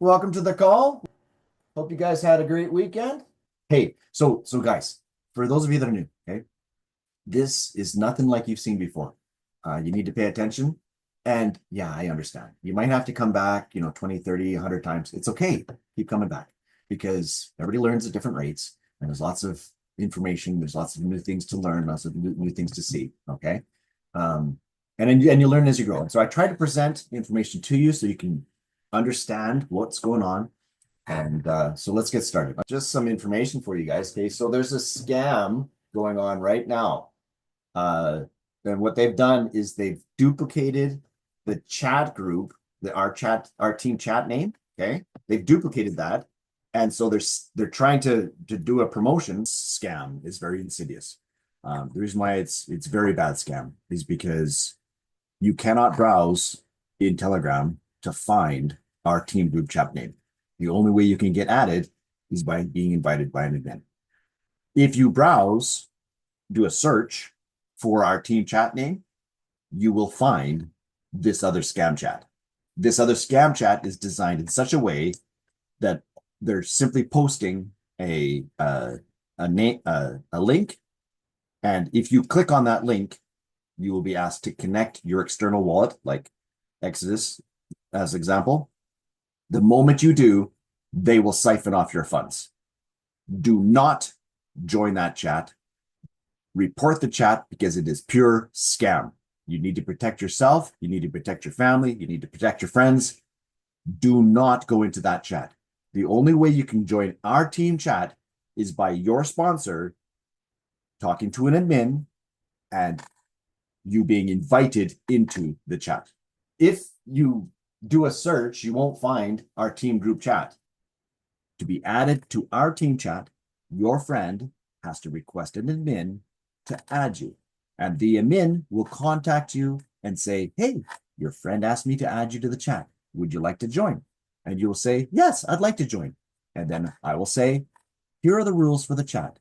welcome to the call. Hope you guys had a great weekend. Hey, so guys, for those of you that are new, okay, this is nothing like you've seen before. You need to pay attention. And yeah, I understand. You might have to come back, 20, 30, 100 times. It's okay. Keep coming back because everybody learns at different rates and there's lots of information. There's lots of new things to learn, lots of new things to see. Okay. Um, and you learn as you grow. And so I try to present information to you so you can understand what's going on. And so let's get started. Just some information for you guys. Okay, so there's a scam going on right now. Uh, and what they've done is they've duplicated the chat group, our team chat name. Okay, they've duplicated that, and so they're trying to do a promotion scam. Is very insidious. The reason why it's very bad scam is because you cannot browse in Telegram to find our team group chat name. The only way you can get added is by being invited by an admin. If you browse, do a search for our team chat name, you will find this other scam chat. This other scam chat is designed in such a way that they're simply posting a link, and if you click on that link, you will be asked to connect your external wallet, like Exodus as example. The moment you do, they will siphon off your funds. Do not join that chat. Report the chat because it is pure scam. You need to protect yourself. You need to protect your family. You need to protect your friends. Do not go into that chat. The only way you can join our team chat is by your sponsor talking to an admin and you being invited into the chat. If you do a search, you won't find our team group chat. To be added to our team chat, your friend has to request an admin to add you. And the admin will contact you and say, hey, your friend asked me to add you to the chat. Would you like to join? And you will say, yes, I'd like to join. And then I will say, here are the rules for the chat.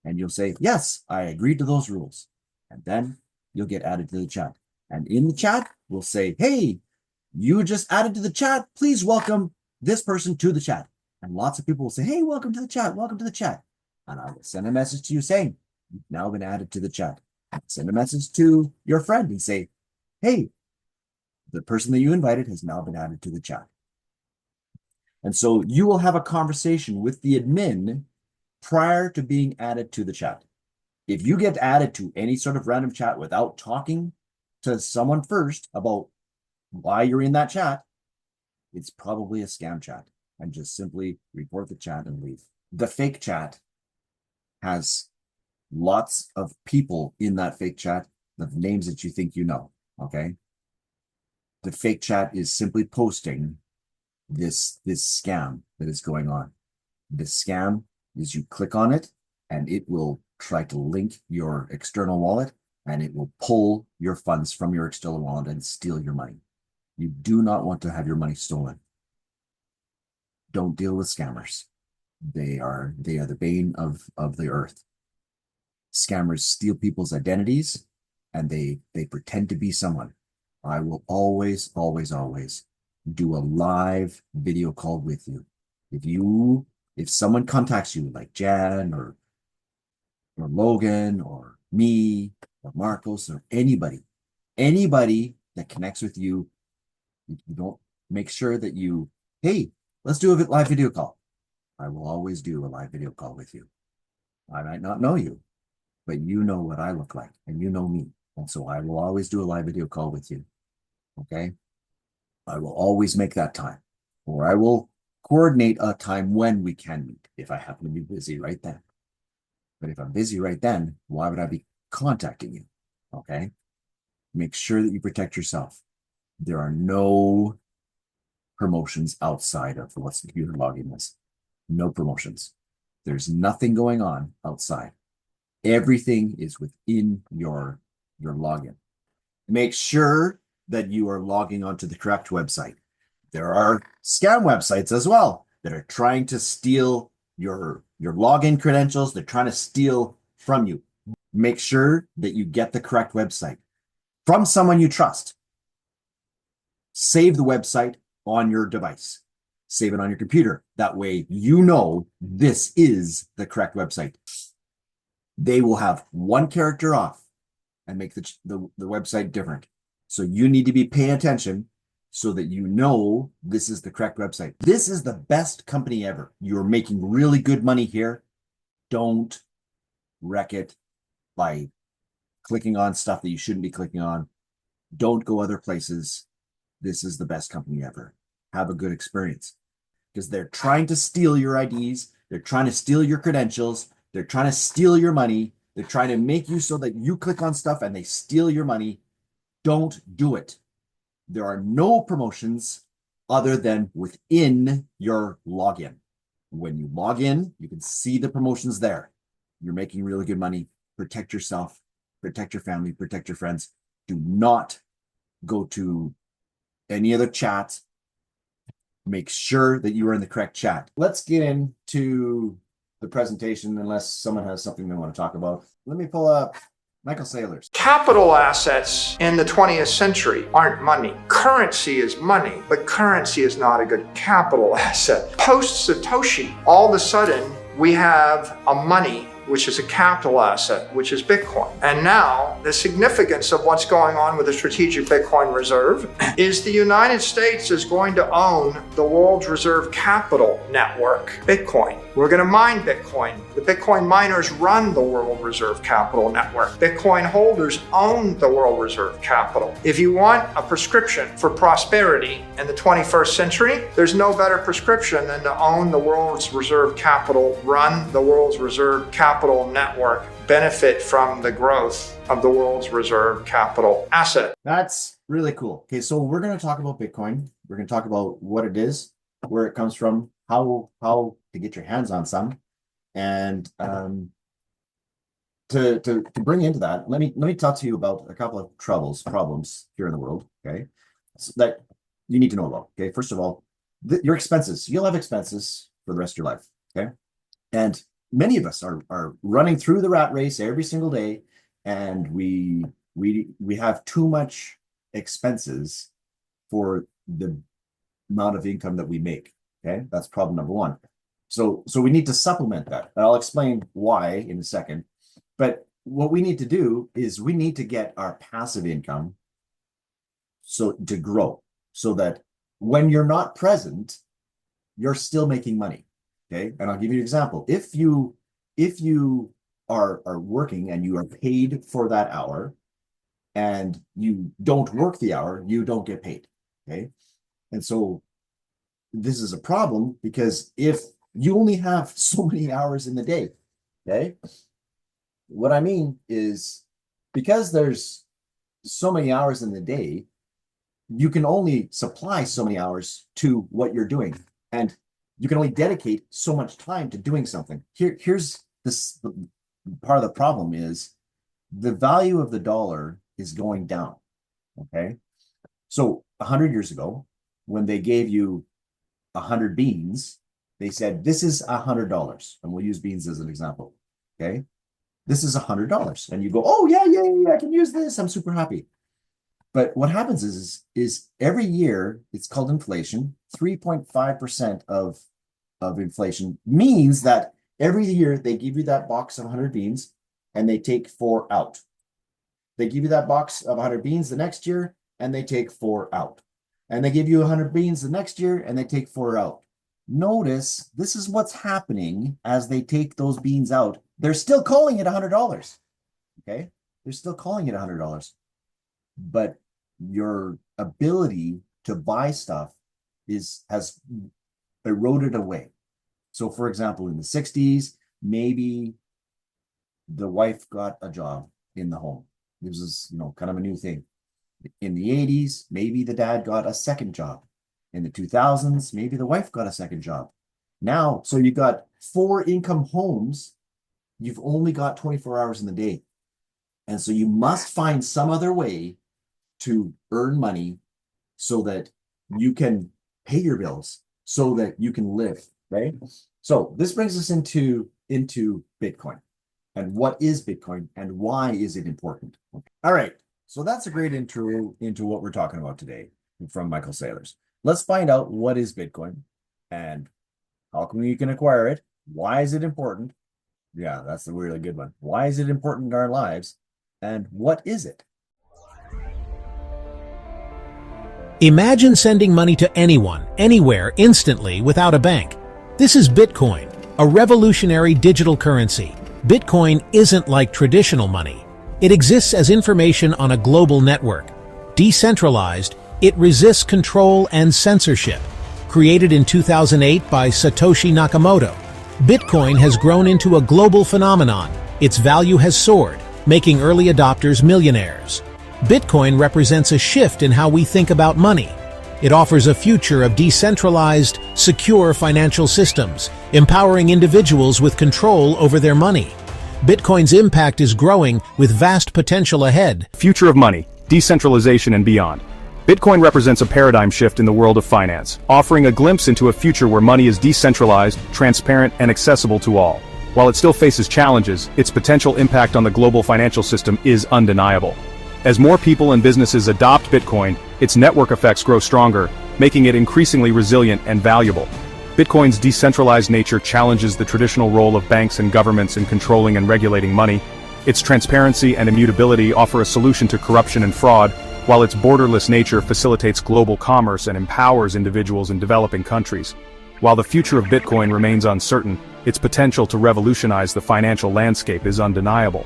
And you'll say, yes, I agreed to those rules. And then you'll get added to the chat. And in the chat, we'll say, hey, you just added to the chat. Please welcome this person to the chat. And lots of people will say, hey, welcome to the chat. Welcome to the chat. And I will send a message to you saying, you've now been added to the chat. Send a message to your friend and say, hey, the person that you invited has now been added to the chat. And so you will have a conversation with the admin prior to being added to the chat. If you get added to any sort of random chat without talking to someone first about why you're in that chat, it's probably a scam chat, and just simply report the chat and leave. The fake chat has lots of people in that fake chat, the names that you think you know, okay? The fake chat is simply posting this scam that is going on. This scam is you click on it and it will try to link your external wallet and it will pull your funds from your external wallet and steal your money. You do not want to have your money stolen. Don't deal with scammers. They are the bane of the earth. Scammers steal people's identities and they pretend to be someone. I will always, always, always do a live video call with you. If someone contacts you like Jan or Logan or me or Marcos or anybody that connects with you, you don't make sure that hey, let's do a live video call. I will always do a live video call with you. I might not know you, but you know what I look like and you know me. And so I will always do a live video call with you. Okay. I will always make that time, or I will coordinate a time when we can meet if I happen to be busy right then. But if I'm busy right then, why would I be contacting you? Okay. Make sure that you protect yourself. There are no promotions outside of what's the computer login is. No promotions. There's nothing going on outside. Everything is within your login. Make sure that you are logging onto the correct website. There are scam websites as well that are trying to steal your login credentials. They're trying to steal from you. Make sure that you get the correct website from someone you trust. Save the website on your device. Save it on your computer. That way, you know this is the correct website. They will have one character off and make the website different. So you need to be paying attention so that you know this is the correct website. This is the best company ever. You're making really good money here. Don't wreck it by clicking on stuff that you shouldn't be clicking on. Don't go other places. This is the best company ever. Have a good experience, because they're trying to steal your IDs. They're trying to steal your credentials. They're trying to steal your money. They're trying to make you so that you click on stuff and they steal your money. Don't do it. There are no promotions other than within your login. When you log in, you can see the promotions there. You're making really good money. Protect yourself, protect your family, protect your friends. Do not go to any other chat. Make sure that you are in the correct chat. Let's get into the presentation, unless someone has something they want to talk about. Let me pull up Michael Saylor's. Capital assets in the 20th century aren't money. Currency is money, but currency is not a good capital asset. Post Satoshi, all of a sudden, we have a money which is a capital asset, which is Bitcoin. And now the significance of what's going on with the strategic Bitcoin reserve is the United States is going to own the world's reserve capital network, Bitcoin. We're going to mine Bitcoin. The Bitcoin miners run the world reserve capital network. Bitcoin holders own the world reserve capital. If you want a prescription for prosperity in the 21st century, there's no better prescription than to own the world's reserve capital, run the world's reserve capital network, benefit from the growth of the world's reserve capital asset. That's really cool. Okay, so we're going to talk about Bitcoin. We're going to talk about what it is, where it comes from, how to get your hands on some, and to bring into that, let me talk to you about a couple of problems here in the world. Okay, so that you need to know about. Okay, first of all, your expenses. You'll have expenses for the rest of your life. Okay, and many of us are running through the rat race every single day, and we have too much expenses for the amount of income that we make. Okay, that's problem number one. So we need to supplement that. And I'll explain why in a second. But what we need to do is we need to get our passive income to grow, so that when you're not present, you're still making money. Okay, and I'll give you an example. If you are working and you are paid for that hour, and you don't work the hour, you don't get paid. Okay, and so this is a problem, because if you only have so many hours in the day, okay, what I mean is, because there's so many hours in the day, you can only supply so many hours to what you're doing, and you can only dedicate so much time to doing something. Here's this part of the problem is the value of the dollar is going down. Okay, so 100 years ago, when they gave you 100 beans, they said, this is $100, and we'll use beans as an example. Okay, this is $100, and you go, oh yeah, I can use this, I'm super happy. But what happens is every year, it's called inflation. 3.5% of inflation means that every year they give you that box of 100 beans and they take 4 out. They give you that box of 100 beans the next year and they take 4 out. And they give you 100 beans the next year and they take 4 out. Notice this is what's happening as they take those beans out. They're still calling it $100. Okay? They're still calling it $100. But your ability to buy stuff has eroded away. So for example, in the 60s, maybe the wife got a job in the home. This is, kind of a new thing. In the 80s, maybe the dad got a second job. In the 2000s, maybe the wife got a second job. Now, so you got 4 income homes. You've only got 24 hours in the day. And so you must find some other way to earn money so that you can pay your bills, so that you can live, right? So this brings us into Bitcoin. And what is Bitcoin and why is it important? All right. So that's a great intro into what we're talking about today from Michael Saylor's. Let's find out what is Bitcoin. And how come you can acquire it? Why is it important? Yeah, that's a really good one. Why is it important in our lives? And what is it? Imagine sending money to anyone, anywhere, instantly, without a bank. This is Bitcoin, a revolutionary digital currency. Bitcoin isn't like traditional money. It exists as information on a global network. Decentralized, it resists control and censorship. Created in 2008 by Satoshi Nakamoto, Bitcoin has grown into a global phenomenon. Its value has soared, making early adopters millionaires. Bitcoin represents a shift in how we think about money. It offers a future of decentralized, secure financial systems, empowering individuals with control over their money. Bitcoin's impact is growing with vast potential ahead. Future of money, decentralization and beyond. Bitcoin represents a paradigm shift in the world of finance, offering a glimpse into a future where money is decentralized, transparent, and accessible to all. While it still faces challenges, its potential impact on the global financial system is undeniable. As more people and businesses adopt Bitcoin, its network effects grow stronger, making it increasingly resilient and valuable. Bitcoin's decentralized nature challenges the traditional role of banks and governments in controlling and regulating money. Its transparency and immutability offer a solution to corruption and fraud, while its borderless nature facilitates global commerce and empowers individuals in developing countries. While the future of Bitcoin remains uncertain, its potential to revolutionize the financial landscape is undeniable.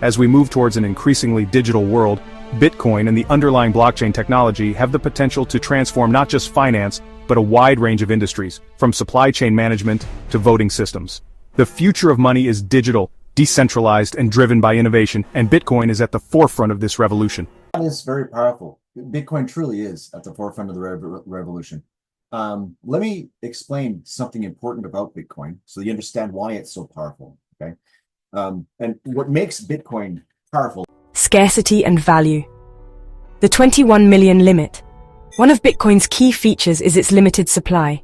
As we move towards an increasingly digital world, Bitcoin and the underlying blockchain technology have the potential to transform not just finance, but a wide range of industries, from supply chain management to voting systems. The future of money is digital, decentralized, and driven by innovation, and Bitcoin is at the forefront of this revolution. That is very powerful. Bitcoin truly is at the forefront of the revolution. Let me explain something important about Bitcoin so you understand why it's so powerful, okay? And what makes Bitcoin powerful. Scarcity and value. The 21 million limit. One of Bitcoin's key features is its limited supply.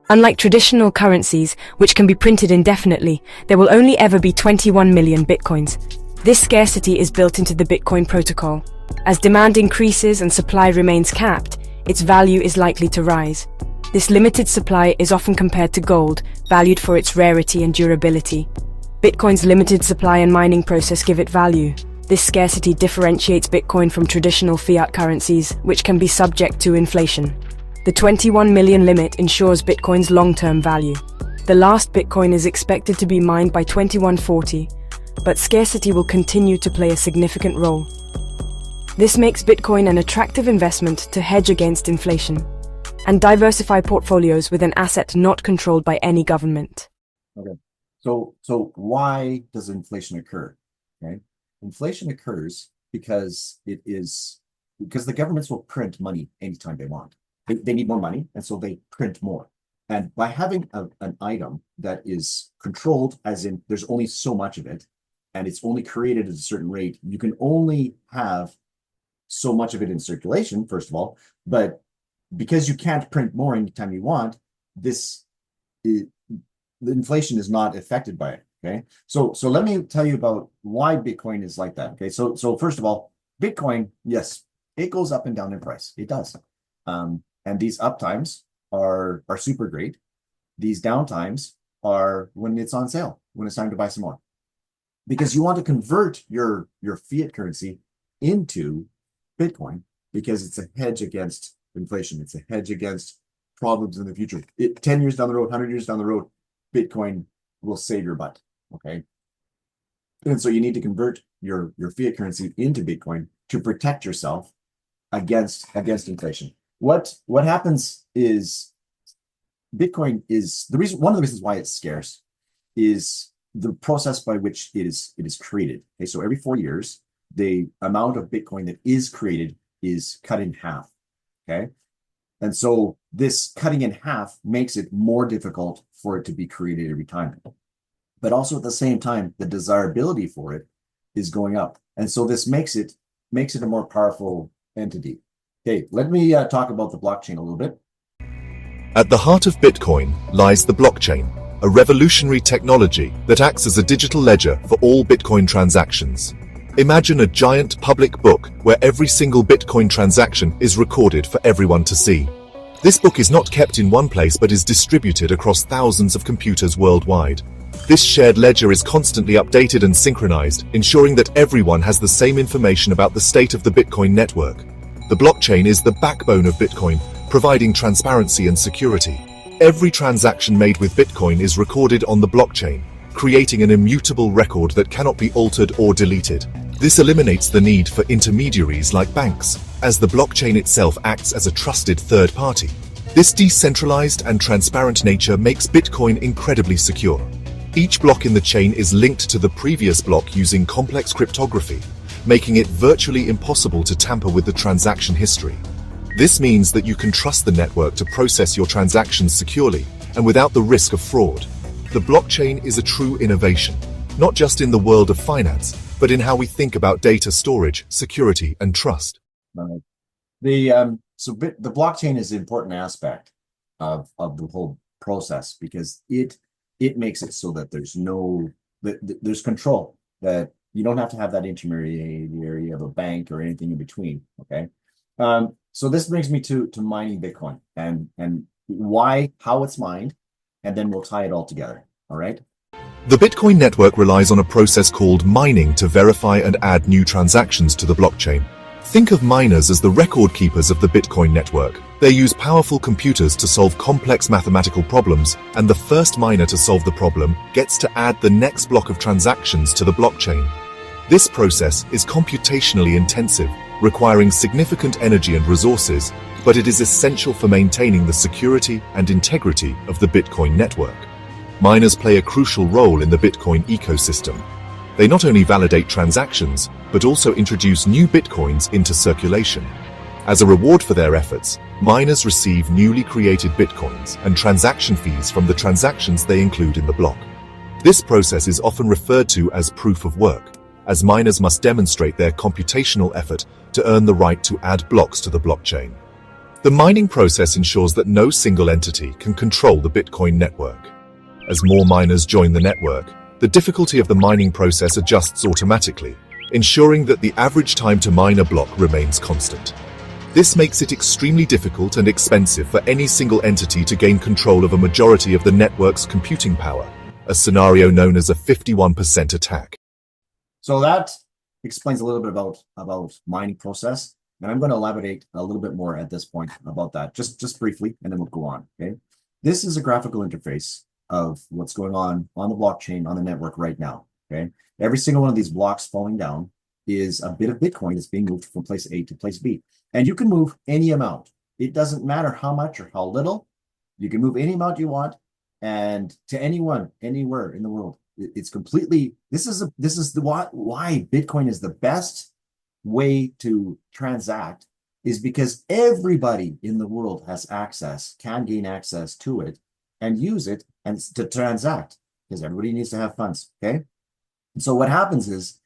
Unlike traditional currencies, which can be printed indefinitely, there will only ever be 21 million Bitcoins. This scarcity is built into the Bitcoin protocol. As demand increases and supply remains capped, its value is likely to rise. This limited supply is often compared to gold, valued for its rarity and durability. Bitcoin's limited supply and mining process give it value. This scarcity differentiates Bitcoin from traditional fiat currencies, which can be subject to inflation. The 21 million limit ensures Bitcoin's long-term value. The last Bitcoin is expected to be mined by 2140, but scarcity will continue to play a significant role. This makes Bitcoin an attractive investment to hedge against inflation and diversify portfolios with an asset not controlled by any government. Okay. So why does inflation occur? Okay. Inflation occurs because the governments will print money anytime they want. They need more money, and so they print more. And by having an item that is controlled, as in there's only so much of it, and it's only created at a certain rate, you can only have so much of it in circulation, first of all, but because you can't print more anytime you want, the inflation is not affected by it. Okay, so let me tell you about why Bitcoin is like that. Okay, so first of all, Bitcoin, yes, it goes up and down in price. It does, and these up times are super great. These down times are when it's on sale, when it's time to buy some more, because you want to convert your fiat currency into Bitcoin because it's a hedge against inflation. It's a hedge against problems in the future. 10 years down the road, 100 years down the road, Bitcoin will save your butt, okay? And so you need to convert your fiat currency into Bitcoin to protect yourself against inflation. What happens is Bitcoin is one of the reasons why it's scarce is the process by which it is created. Okay, so every 4 years, the amount of Bitcoin that is created is cut in half, okay? And so this cutting in half makes it more difficult for it to be created every time. But also at the same time, the desirability for it is going up. And so this makes it a more powerful entity. Okay, let me talk about the blockchain a little bit. At the heart of Bitcoin lies the blockchain, a revolutionary technology that acts as a digital ledger for all Bitcoin transactions. Imagine a giant public book where every single Bitcoin transaction is recorded for everyone to see. This book is not kept in one place but is distributed across thousands of computers worldwide. This shared ledger is constantly updated and synchronized, ensuring that everyone has the same information about the state of the Bitcoin network. The blockchain is the backbone of Bitcoin, providing transparency and security. Every transaction made with Bitcoin is recorded on the blockchain, creating an immutable record that cannot be altered or deleted. This eliminates the need for intermediaries like banks, as the blockchain itself acts as a trusted third party. This decentralized and transparent nature makes Bitcoin incredibly secure. Each block in the chain is linked to the previous block using complex cryptography, making it virtually impossible to tamper with the transaction history. This means that you can trust the network to process your transactions securely and without the risk of fraud. The blockchain is a true innovation, not just in the world of finance, but in how we think about data storage, security, and trust. Right. The blockchain is an important aspect of the whole process because it makes it so that there's control, that you don't have to have that intermediary of a bank or anything in between. Okay. So this brings me to mining Bitcoin and how it's mined, and then we'll tie it all together. All right. The Bitcoin network relies on a process called mining to verify and add new transactions to the blockchain. Think of miners as the record keepers of the Bitcoin network. They use powerful computers to solve complex mathematical problems, and the first miner to solve the problem gets to add the next block of transactions to the blockchain. This process is computationally intensive, requiring significant energy and resources, but it is essential for maintaining the security and integrity of the Bitcoin network. Miners play a crucial role in the Bitcoin ecosystem. They not only validate transactions, but also introduce new Bitcoins into circulation. As a reward for their efforts, miners receive newly created Bitcoins and transaction fees from the transactions they include in the block. This process is often referred to as proof of work, as miners must demonstrate their computational effort to earn the right to add blocks to the blockchain. The mining process ensures that no single entity can control the Bitcoin network. As more miners join the network, the difficulty of the mining process adjusts automatically, ensuring that the average time to mine a block remains constant. This makes it extremely difficult and expensive for any single entity to gain control of a majority of the network's computing power, a scenario known as a 51% attack. So that explains a little bit about mining process, and I'm going to elaborate a little bit more at this point about that, just briefly, and then we'll go on. Okay, this is a graphical interface of what's going on the blockchain, on the network right now. Okay, every single one of these blocks falling down is a bit of Bitcoin that's being moved from place A to place B, and you can move any amount. It doesn't matter how much or how little. You can move any amount you want, and to anyone, anywhere in the world. It's completely. This is why Bitcoin is the best way to transact, is because everybody in the world can gain access to it and use it and to transact, because everybody needs to have funds. Okay. And so what happens is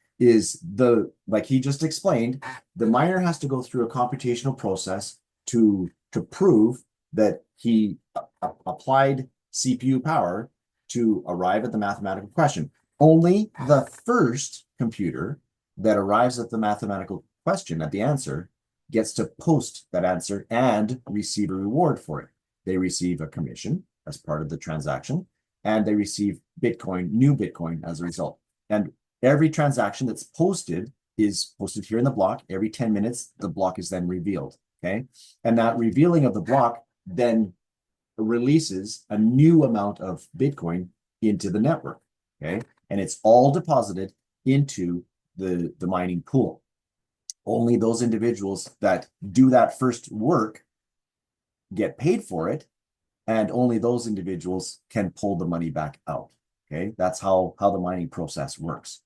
like he just explained, the miner has to go through a computational process to prove that he applied CPU power to arrive at the mathematical question. Only the first computer that arrives at the mathematical question, at the answer, gets to post that answer and receive a reward for it. They receive a commission as part of the transaction, and they receive Bitcoin, new Bitcoin as a result. And every transaction that's posted is posted here in the block. Every 10 minutes, the block is then revealed. Okay. And that revealing of the block then releases a new amount of Bitcoin into the network. Okay. And it's all deposited into the mining pool. Only those individuals that do that first work get paid for it, and only those individuals can pull the money back out. Okay, that's how the mining process works.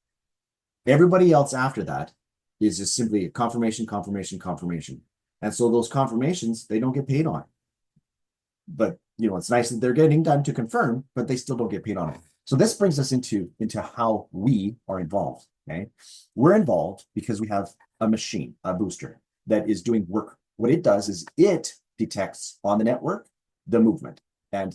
Everybody else after that is just simply a confirmation. And so those confirmations, they don't get paid on. But it's nice that they're getting done to confirm, but they still don't get paid on it. So this brings us into how we are involved. Okay, we're involved because we have a machine, a booster, that is doing work. What it does is it detects on the network the movement, and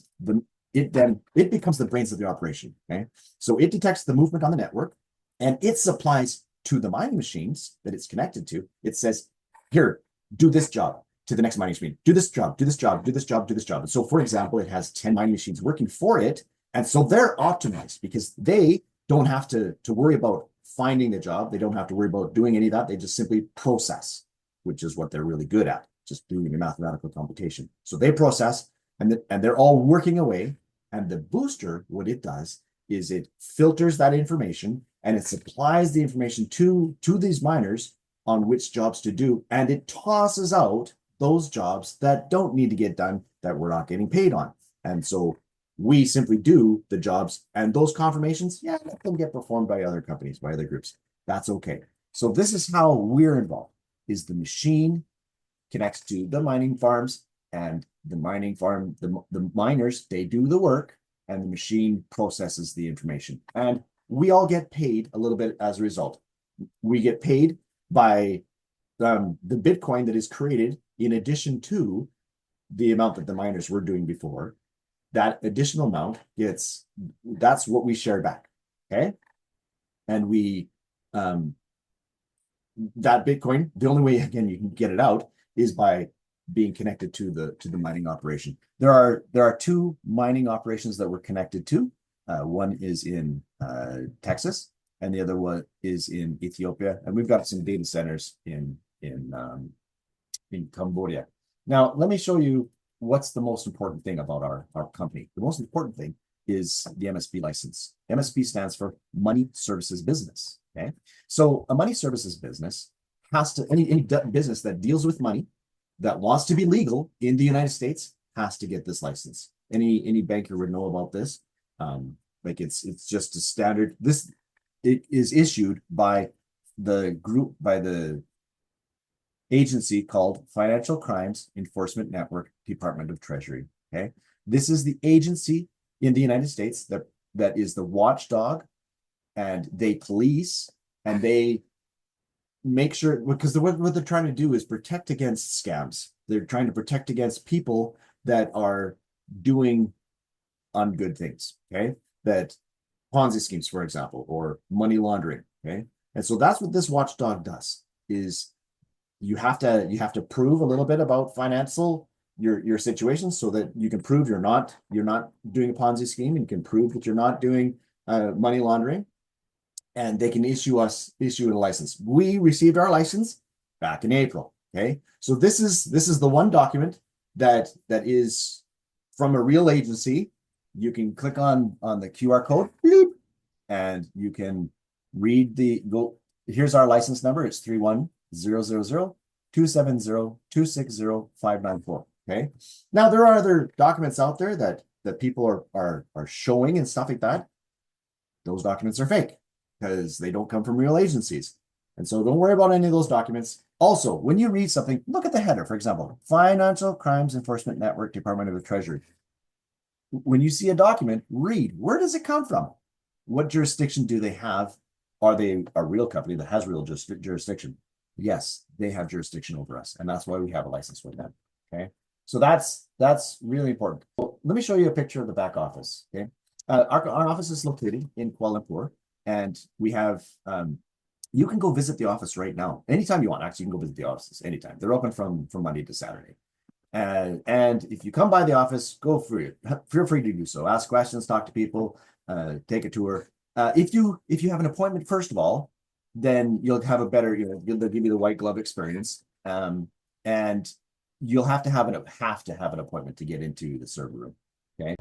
it becomes the brains of the operation. Okay, so it detects the movement on the network, and it supplies to the mining machines that it's connected to. It says, here, do this job. to the next mining machine. Do this job, do this job, do this job, do this job. And so, for example, it has 10 mining machines working for it. And so they're optimized because they don't have to worry about finding the job. They don't have to worry about doing any of that. They just simply process, which is what they're really good at, just doing the mathematical computation. So they process and they're all working away. And the booster, what it does is it filters that information and it supplies the information to these miners on which jobs to do. And it tosses out those jobs that don't need to get done, that we're not getting paid on. And so we simply do the jobs, and those confirmations, yeah, let them get performed by other companies, by other groups. That's okay. So this is how we're involved, is the machine connects to the mining farms, and the mining farm, the miners, they do the work, and the machine processes the information. And we all get paid a little bit as a result. We get paid by the Bitcoin that is created in addition to the amount that the miners were doing before. That additional amount that's what we share back, okay? And we, that Bitcoin, the only way, again, you can get it out is by being connected to the mining operation. There are two mining operations that we're connected to. One is in Texas, and the other one is in Ethiopia. And we've got some data centers in Cambodia. Now, let me show you what's the most important thing about our company. The most important thing is the MSB license. MSB stands for Money Services Business. Okay, so a money services business has to, any business that deals with money that wants to be legal in the United States has to get this license. Any banker would know about this. Like it's just a standard. It is issued by the agency called Financial Crimes Enforcement Network, Department of Treasury. Okay, this is the agency in the United States that is the watchdog, and they police and they make sure, because what they're trying to do is protect against scams. They're trying to protect against people that are doing ungood things. Okay, that Ponzi schemes, for example, or money laundering. Okay, and so that's what this watchdog does. Is you have to prove a little bit about financial your situation so that you can prove you're not doing a Ponzi scheme, and you can prove that you're not doing money laundering, and they can issue a license. We received our license back in April. Okay, so this is the one document that is from a real agency. You can click on the QR code, and you can read here's our license number. It's 310002702605994. Okay. Now there are other documents out there that people are showing and stuff like that. Those documents are fake because they don't come from real agencies. And so don't worry about any of those documents. Also, when you read something, look at the header, for example, Financial Crimes Enforcement Network, Department of the Treasury. When you see a document, read, where does it come from? What jurisdiction do they have? Are they a real company that has real jurisdiction? Yes, they have jurisdiction over us, and that's why we have a license with them. Okay, so that's really important. Well, let me show you a picture of the back office. Okay, our office is located in Kuala Lumpur, and we have you can go visit the office right now, anytime you want. Actually, you can go visit the offices anytime. They're open from Monday to Saturday. And if you come by the office, feel free to do so. Ask questions, talk to people, take a tour. If you have an appointment, first of all, then you'll have a better, they'll give you the white glove experience. And you'll have to have an appointment to get into the server room. Okay.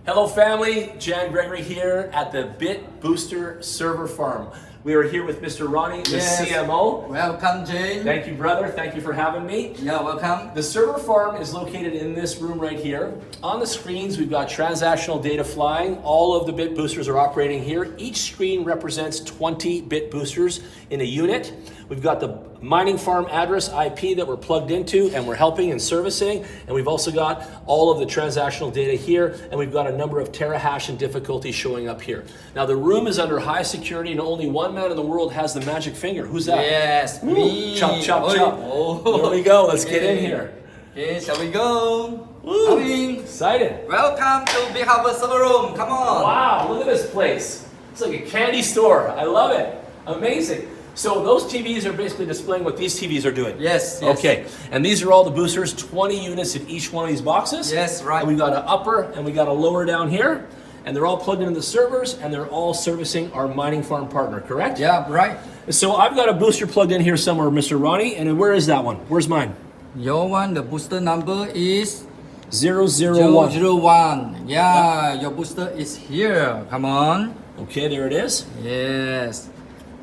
Hello family, Jan Gregory here at the Bit Booster Server Farm. We are here with Mr. Ronnie, the CMO. Welcome, Jay. Thank you, brother. Thank you for having me. Yeah, welcome. The server farm is located in this room right here. On the screens, we've got transactional data flying. All of the Bit Boosters are operating here. Each screen represents 20 Bit Boosters in a unit. We've got the mining farm address IP that we're plugged into and we're helping and servicing. And we've also got all of the transactional data here, and we've got a number of terahash and difficulty showing up here. Now the room is under high security, and only one man in the world has the magic finger. Who's that? Yes, me. Chop, chop, chop. Oh. Here we go. Let's get in here. Okay, shall we go? Woo. Excited. Welcome to BitHarvest server room. Come on. Wow, look at this place. It's like a candy store. I love it. Amazing. So those TVs are basically displaying what these TVs are doing. Yes. Okay. And these are all the boosters, 20 units in each one of these boxes. Yes, right. And we've got an upper and we got a lower down here. And they're all plugged into the servers and they're all servicing our mining farm partner, correct? Yeah, right. So I've got a booster plugged in here somewhere, Mr. Ronnie. And where is that one? Where's mine? Your one, the booster number is 001. 001. Yeah, your booster is here. Come on. Okay, there it is. Yes.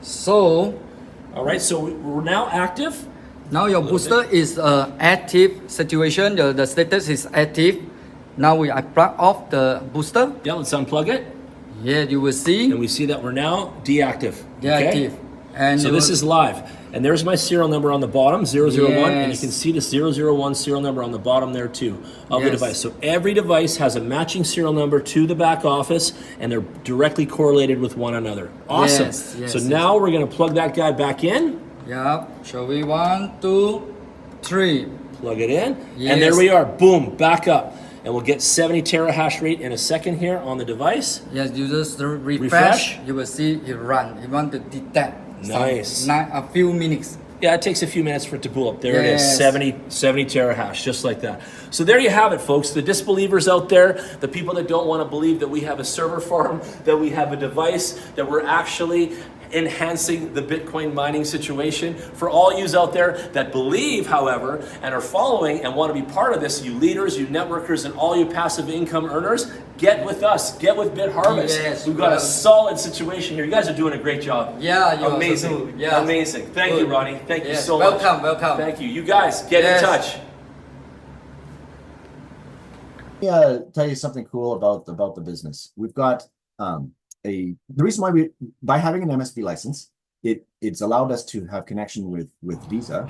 So, All right, so we're now active. now your booster is active situation. The status is active. Now we plug off the booster. Yeah, let's unplug it. Yeah, you will see. And we see that we're now deactive. Deactive. And So you this will- is live. And there's my serial number on the bottom, 001. And you Yes. can see the 001 serial number on the bottom there too of the Yes. device. So every device has a matching serial number to the back office and they're directly correlated with one another. Awesome. Yes, yes, so yes. now we're going to plug that guy back in, Yeah. Shall we? 1, 2, 3. plug it in, Yes. and there we are. Boom, back up. And we'll get 70 terahash rate in a second here on the device. Yes, you just refresh. Refresh. You will see it run. You want to detect. Nice. A few minutes. Yeah, it takes a few minutes for it to boot up. There it is, Yes. 70 terahash, just like that. So there you have it, folks. The disbelievers out there, the people that don't want to believe that we have a server farm, that we have a device, that we're actually enhancing the Bitcoin mining situation. For all yous out there that believe, however, and are following and want to be part of this, you leaders, you networkers, and all you passive income earners, get with us. Get with BitHarvest. Yes, We've got a well- solid situation here. You guys are doing a great job. Yeah, you Amazing. also do. Yeah. Amazing. Thank you, Good. Ronnie. Thank you Yes. so much. Welcome. Thank you. You guys, get Yes. in touch. Yeah, tell you something cool about the business. We've got the reason why by having an MSB license, it's allowed us to have connection with Visa.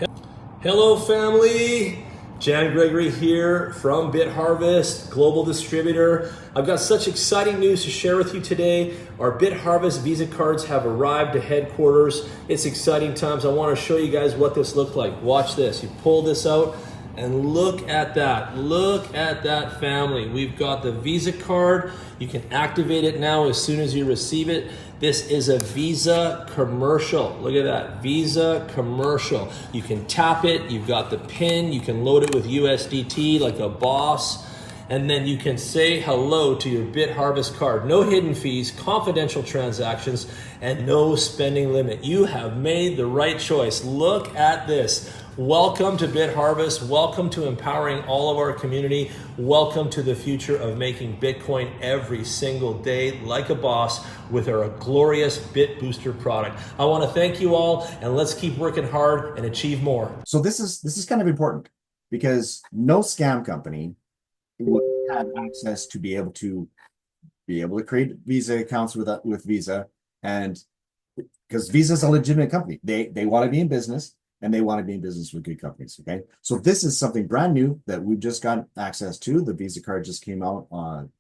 Hello, family. Jan Gregory here from BitHarvest, global distributor. I've got such exciting news to share with you today. Our BitHarvest Visa cards have arrived to headquarters. It's exciting times. I want to show you guys what this looked like. Watch this. You pull this out and look at that. Look at that, family. We've got the Visa card. You can activate it now as soon as you receive it. This is a Visa commercial. Look at that, Visa commercial. You can tap it, you've got the PIN, you can load it with USDT like a boss, and then you can say hello to your BitHarvest card. No hidden fees, confidential transactions, and no spending limit. You have made the right choice. Look at this. Welcome to BitHarvest. Welcome to empowering all of our community. Welcome to the future of making Bitcoin every single day like a boss with our glorious Bit Booster product. I want to thank you all, and let's keep working hard and achieve more. So this is kind of important because no scam company would have access to be able to create Visa accounts with Visa, and because Visa is a legitimate company, they want to be in business. And they want to be in business with good companies, okay? So this is something brand new that we've just got access to. The Visa card just came out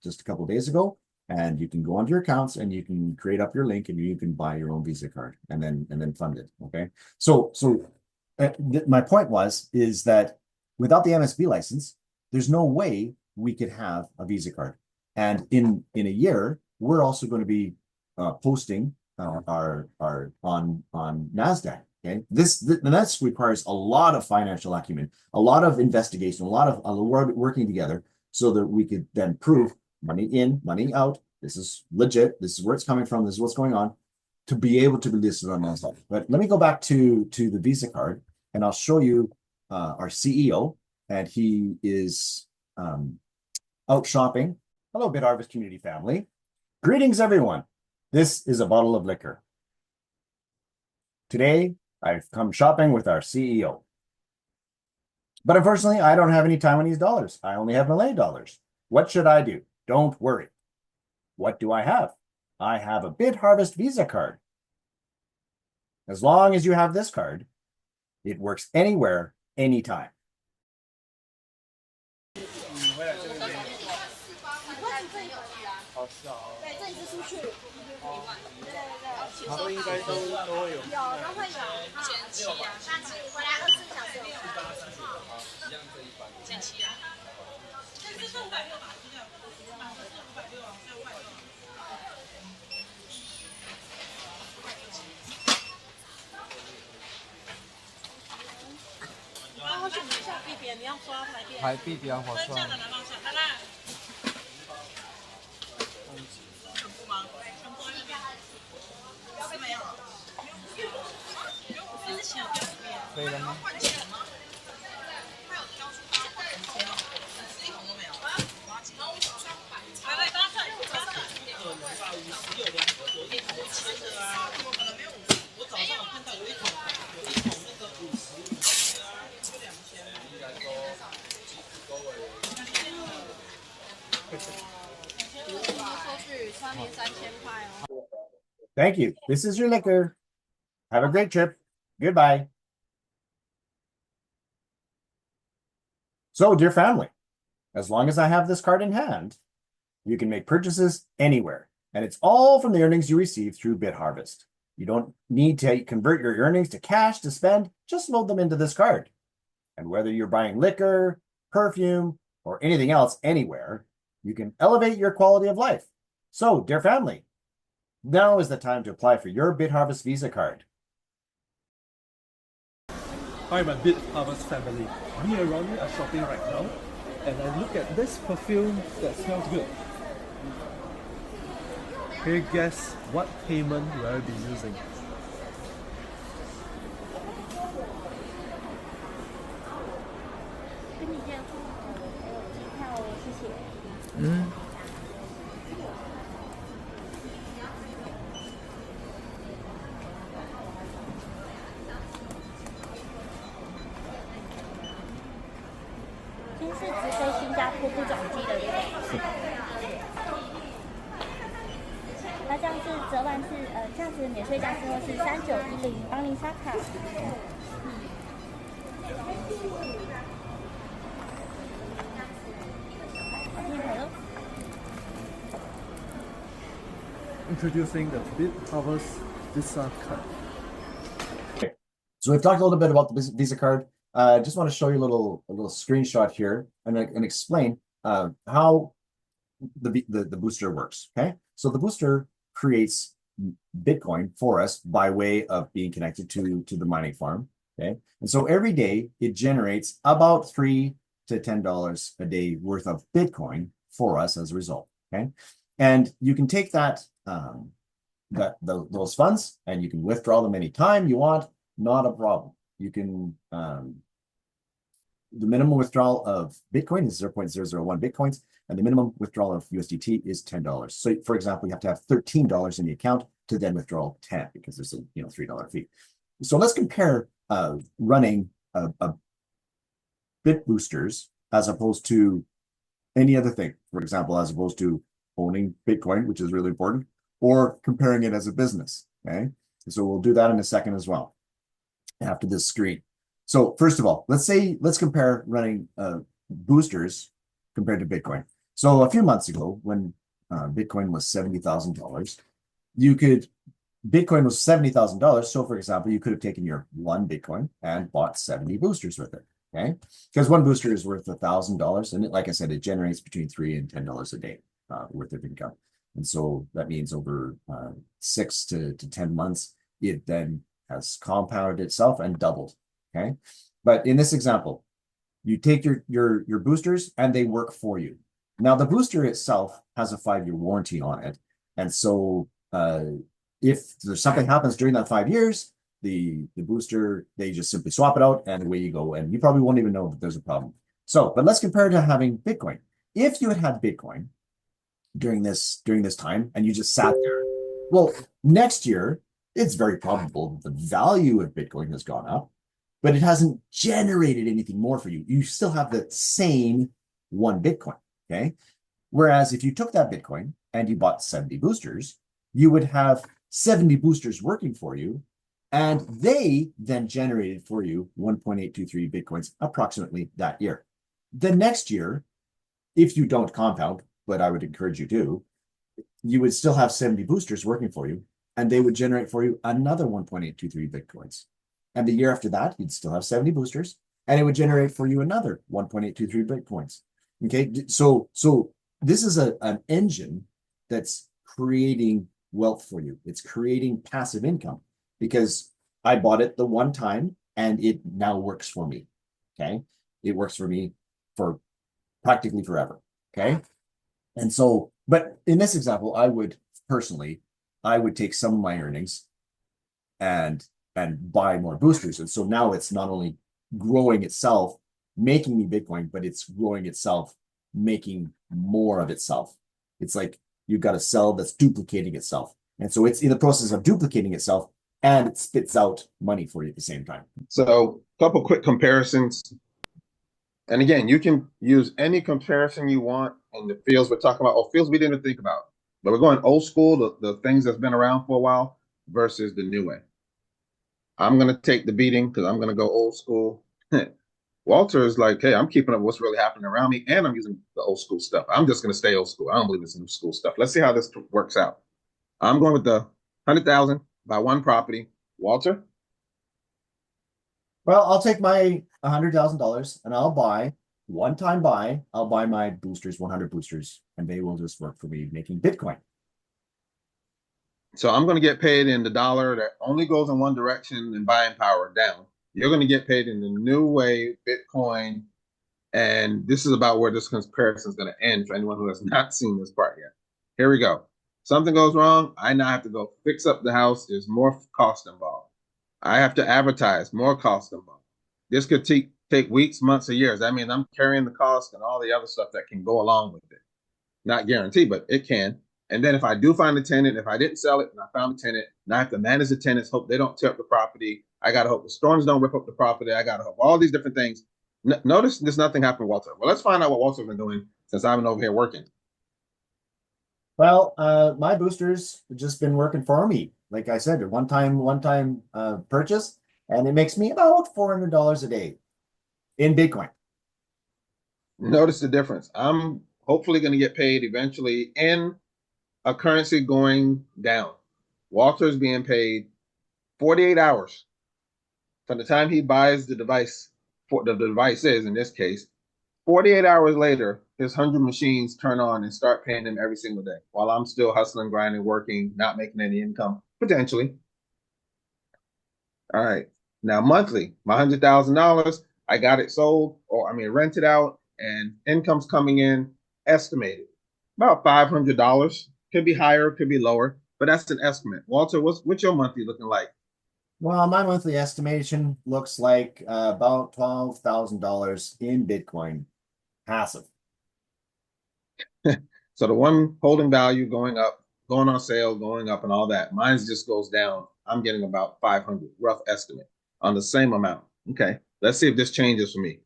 just a couple of days ago, and you can go onto your accounts and you can create up your link and you can buy your own Visa card and then fund it, okay? So my point is that without the MSB license, there's no way we could have a Visa card. And in a year, we're also going to be posting our on NASDAQ. Okay, and that's requires a lot of financial acumen, a lot of investigation, a lot of working together so that we could then prove money in, money out. This is legit. This is where it's coming from. This is what's going on to be able to be listed on NASDAQ. But let me go back to the Visa card and I'll show you our CEO, and he is out shopping. Hello, BitHarvest community family. Greetings, everyone. This is a bottle of liquor. Today, I've come shopping with our CEO. But unfortunately, I don't have any Taiwanese dollars. I only have Malay dollars. What should I do? Don't worry. What do I have? I have a BitHarvest Visa card. As long as you have this card, it works anywhere, anytime. 台币比较划算。可以了吗？Thank you. This is your liquor. Have a great trip. Goodbye. So, dear family, as long as I have this card in hand, you can make purchases anywhere. And it's all from the earnings you receive through BitHarvest. You don't need to convert your earnings to cash to spend. Just load them into this card. And whether you're buying liquor, perfume, or anything else anywhere, you can elevate your quality of life. So, dear family, now is the time to apply for your BitHarvest Visa card. Hi, my BitHarvest family. Me and Ronnie are shopping right now, and I look at this perfume that smells good. Can you guess what payment will I be using? Introducing the BitHarvest Visa card. Okay. So we've talked a little bit about the Visa card. I just want to show you a little screenshot here and explain how the booster works. Okay, so the booster creates Bitcoin for us by way of being connected to the mining farm. Okay, and so every day it generates about $3 to $10 a day worth of Bitcoin for us as a result. Okay, and you can take those funds and you can withdraw them anytime you want. Not a problem. You can the minimum withdrawal of Bitcoin is 0.001 Bitcoins, and the minimum withdrawal of USDT is $10. So, for example, you have to have $13 in the account to then withdraw 10 because there's a $3 fee. So let's compare running a Bit boosters as opposed to any other thing. For example, as opposed to owning Bitcoin, which is really important, or comparing it as a business. Okay, so we'll do that in a second as well after this screen. So first of all, let's compare running boosters compared to Bitcoin. So a few months ago, when Bitcoin was $70,000, Bitcoin was $70,000. So for example, you could have taken your one Bitcoin and bought 70 boosters with it. Okay, because one booster is worth $1,000, and like I said, it generates between $3 and $10 a day worth of income. And so that means over 6 to 10 months, it then has compounded itself and doubled. Okay, but in this example, you take your boosters and they work for you. Now the booster itself has a 5-year warranty on it, and so if there's something happens during that 5 years, the booster, they just simply swap it out and away you go, and you probably won't even know that there's a problem. So, but let's compare to having Bitcoin. If you had Bitcoin during this time and you just sat there, well, next year it's very probable that the value of Bitcoin has gone up, but it hasn't generated anything more for you. You still have the same one Bitcoin, okay? Whereas if you took that Bitcoin and you bought 70 boosters, you would have 70 boosters working for you, and they then generated for you 1.823 Bitcoins approximately that year. The next year, if you don't compound, but I would encourage you to, you would still have 70 boosters working for you, and they would generate for you another 1.823 Bitcoins. And the year after that, you'd still have 70 boosters, and it would generate for you another 1.823 Bitcoins. Okay, so this is an engine that's creating wealth for you. It's creating passive income because I bought it the one time and it now works for me. Okay, It works for me for practically forever. Okay. And so, but in this example, I would take some of my earnings and buy more boosters. And so now it's not only growing itself, making me Bitcoin, but it's growing itself, making more of itself. It's like you've got a cell that's duplicating itself. And so it's in the process of duplicating itself, and it spits out money for you at the same time. So a couple quick comparisons. And again, you can use any comparison you want in the fields we're talking about, or fields we didn't think about. But we're going old school, the things that's been around for a while versus the new way. I'm going to take the beating because I'm going to go old school. Walter is like, hey, I'm keeping up with what's really happening around me, and I'm using the old school stuff. I'm just going to stay old school. I don't believe it's new school stuff. Let's see how this works out. I'm going with the 100,000 by one property. Walter? Well, I'll take my $100,000 and I'll buy I'll buy my boosters, 100 boosters, and they will just work for me making Bitcoin. So I'm going to get paid in the dollar that only goes in one direction and buying power down. You're going to get paid in the new way, Bitcoin. And this is about where this comparison is going to end for anyone who has not seen this part yet. Here we go. Something goes wrong. I now have to go fix up the house. There's more cost involved. I have to advertise, more cost involved. This could take weeks, months, or years. That means I'm carrying the cost and all the other stuff that can go along with it. Not guaranteed, but it can. And then if I do find a tenant, if I didn't sell it and I found a tenant, and I have to manage the tenants, hope they don't tear up the property. I got to hope the storms don't rip up the property. I got to hope all these different things. Notice there's nothing happened to Walter. Well, let's find out what Walter's been doing since I've been over here working. Well, my boosters have just been working for me. Like I said, one time purchase, and it makes me about $400 a day in Bitcoin. Notice the difference. I'm hopefully going to get paid eventually in a currency going down. Walter's being paid 48 hours from the time he buys the device, for the device is in this case, 48 hours later, his 100 machines turn on and start paying him every single day while I'm still hustling, grinding, working, not making any income, potentially. All right. Now, monthly, my $100,000, I got it sold, or rented out, and income's coming in, estimated about $500. Could be higher, could be lower, but that's an estimate. Walter, what's your monthly looking like? Well, my monthly estimation looks like about $12,000 in Bitcoin passive. So the one holding value going up, going on sale, going up, and all that. Mine just goes down. I'm getting about 500, rough estimate on the same amount. Okay, let's see if this changes for me.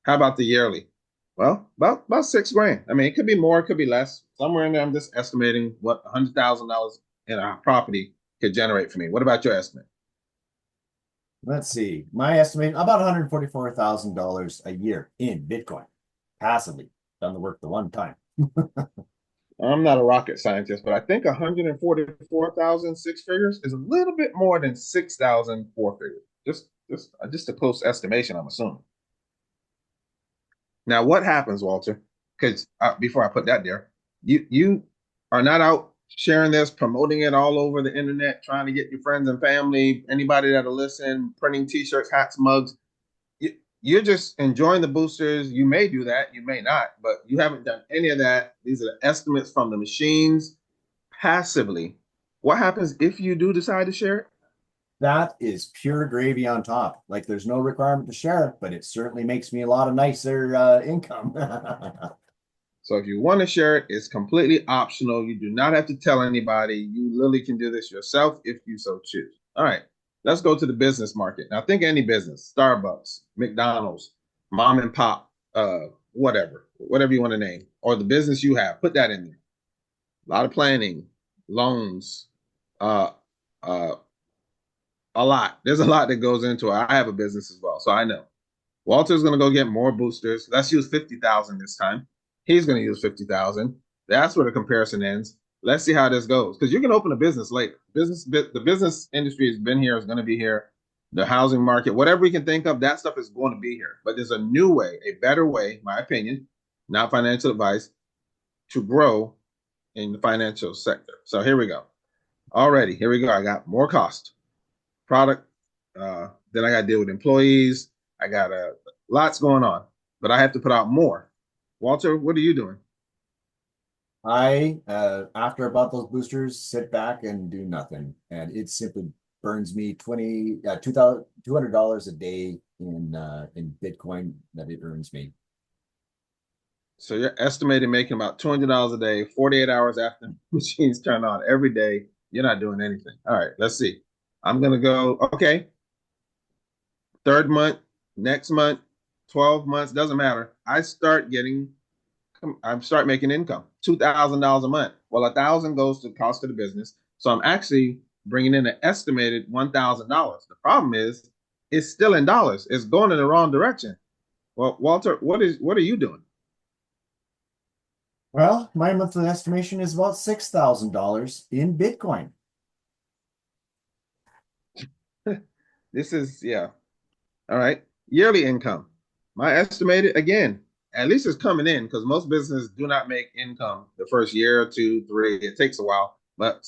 How about the yearly? Well, about $6,000. It could be more, it could be less. Somewhere in there, I'm just estimating what $100,000 in a property could generate for me. What about your estimate? Let's see. My estimate about $144,000 a year in Bitcoin, passively. Done the work the one time. I'm not a rocket scientist, but I think 144,000 six figures is a little bit more than 6,000 four figures. Just a close estimation, I'm assuming. Now, what happens, Walter? Because before I put that there, you are not out sharing this, promoting it all over the internet, trying to get your friends and family, anybody that'll listen, printing T-shirts, hats, mugs. You're just enjoying the boosters. You may do that, you may not, but you haven't done any of that. These are the estimates from the machines passively. What happens if you do decide to share it? That is pure gravy on top. Like there's no requirement to share it, but it certainly makes me a lot of nicer income. So if you want to share it, it's completely optional. You do not have to tell anybody. You literally can do this yourself if you so choose. All right, let's go to the business market. Now think any business, Starbucks, McDonald's, mom and pop, whatever you want to name, or the business you have, put that in there. A lot of planning, loans, a lot. There's a lot that goes into it. I have a business as well, so I know. Walter's going to go get more boosters. Let's use 50,000 this time. He's going to use 50,000. That's where the comparison ends. Let's see how this goes, because you can open a business later. The business industry has been here, is going to be here. The housing market, whatever we can think of, that stuff is going to be here. But there's a new way, a better way, my opinion, not financial advice, to grow in the financial sector. So here we go. Already, here we go. I got more cost. Product, then I got to deal with employees. I got lots going on. but I have to put out more. Walter, what are you doing? I, after I bought those boosters, sit back and do nothing. And it simply burns me $200 a day in Bitcoin that it earns me. So you're estimated making about $200 a day, 48 hours after machines turn on every day. You're not doing anything. All right, let's see. I'm gonna go, okay. Third month, next month, 12 months, doesn't matter. I start making income, $2,000 a month. Well, 1,000 goes to the cost of the business. So I'm actually bringing in an estimated $1,000. The problem is it's still in dollars. It's going in the wrong direction. Well, Walter, what are you doing? Well, my monthly estimation is about $6,000 in Bitcoin. This is, yeah. All right. Yearly income. My estimated, again, at least it's coming in because most businesses do not make income the first year, 2, 3. It takes a while. But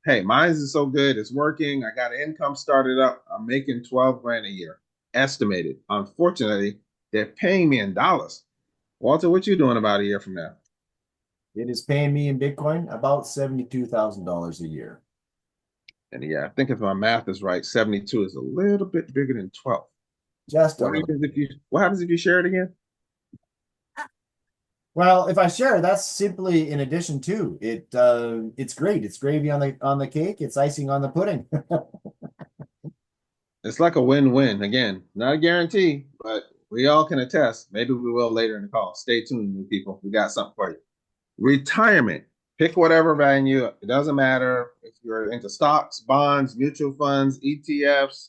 hey, mine is so good. It's working. I got an income started up. I'm making 12 grand a year. Estimated. Unfortunately, they're paying me in dollars. Walter, what you doing about a year from now? It is paying me in Bitcoin about $72,000 a year. And yeah, I think if my math is right, 72 is a little bit bigger than 12. Just what happens if you share it again? Well, if I share, that's simply in addition to it. It's great. It's gravy on the cake. It's icing on the pudding. It's like a win-win. Again, not a guarantee, but we all can attest. Maybe we will later in the call. Stay tuned, new people. We got something for you. Retirement. Pick whatever venue. It doesn't matter if you're into stocks, bonds, mutual funds, ETFs,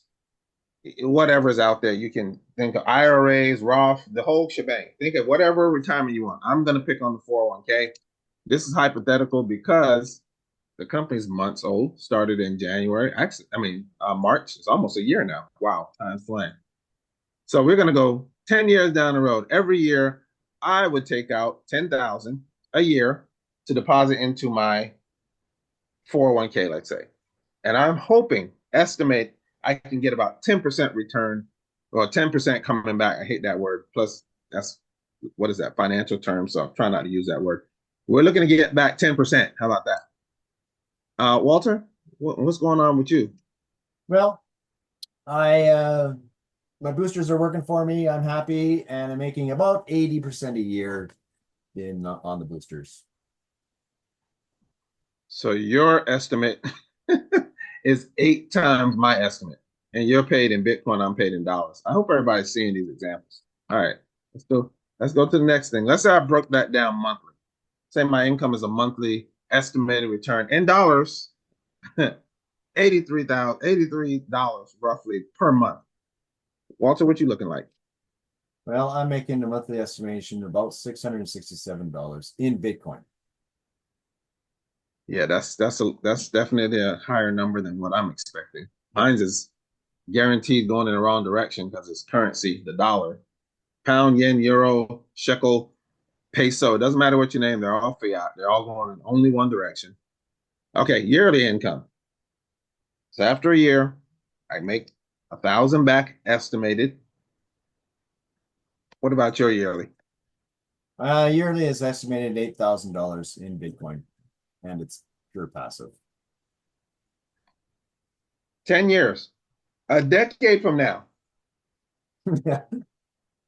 whatever's out there. You can think of IRAs, Roth, the whole shebang. Think of whatever retirement you want. I'm going to pick on the 401k. This is hypothetical because the company's months old, started in January. Actually, March. It's almost a year now. Wow, time's flying. So we're going to go 10 years down the road. Every year, I would take out $10,000 a year to deposit into my 401k, let's say. And I'm estimate I can get about 10% return or 10% coming back. I hate that word. Plus, what is that, financial term? So I'm trying not to use that word. We're looking to get back 10%. How about that? Walter, what's going on with you? Well, my boosters are working for me. I'm happy, and I'm making about 80% a year on the boosters. So your estimate is 8 times my estimate, and you're paid in Bitcoin. I'm paid in dollars. I hope everybody's seeing these examples. All right, let's go to the next thing. Let's say I broke that down monthly. Say my income is a monthly estimated return in dollars, $83 roughly per month. Walter, what you looking like? Well, I'm making a monthly estimation about $667 in Bitcoin. Yeah, that's definitely a higher number than what I'm expecting. Mine's is guaranteed going in the wrong direction because it's currency, the dollar, pound, yen, euro, shekel, peso. It doesn't matter what you name. They're all fiat. They're all going in only one direction. Okay, yearly income. So after a year, I make 1,000 back estimated. What about your yearly? Yearly is estimated $8,000 in Bitcoin, and it's pure passive. 10 years, a decade from now, Yeah.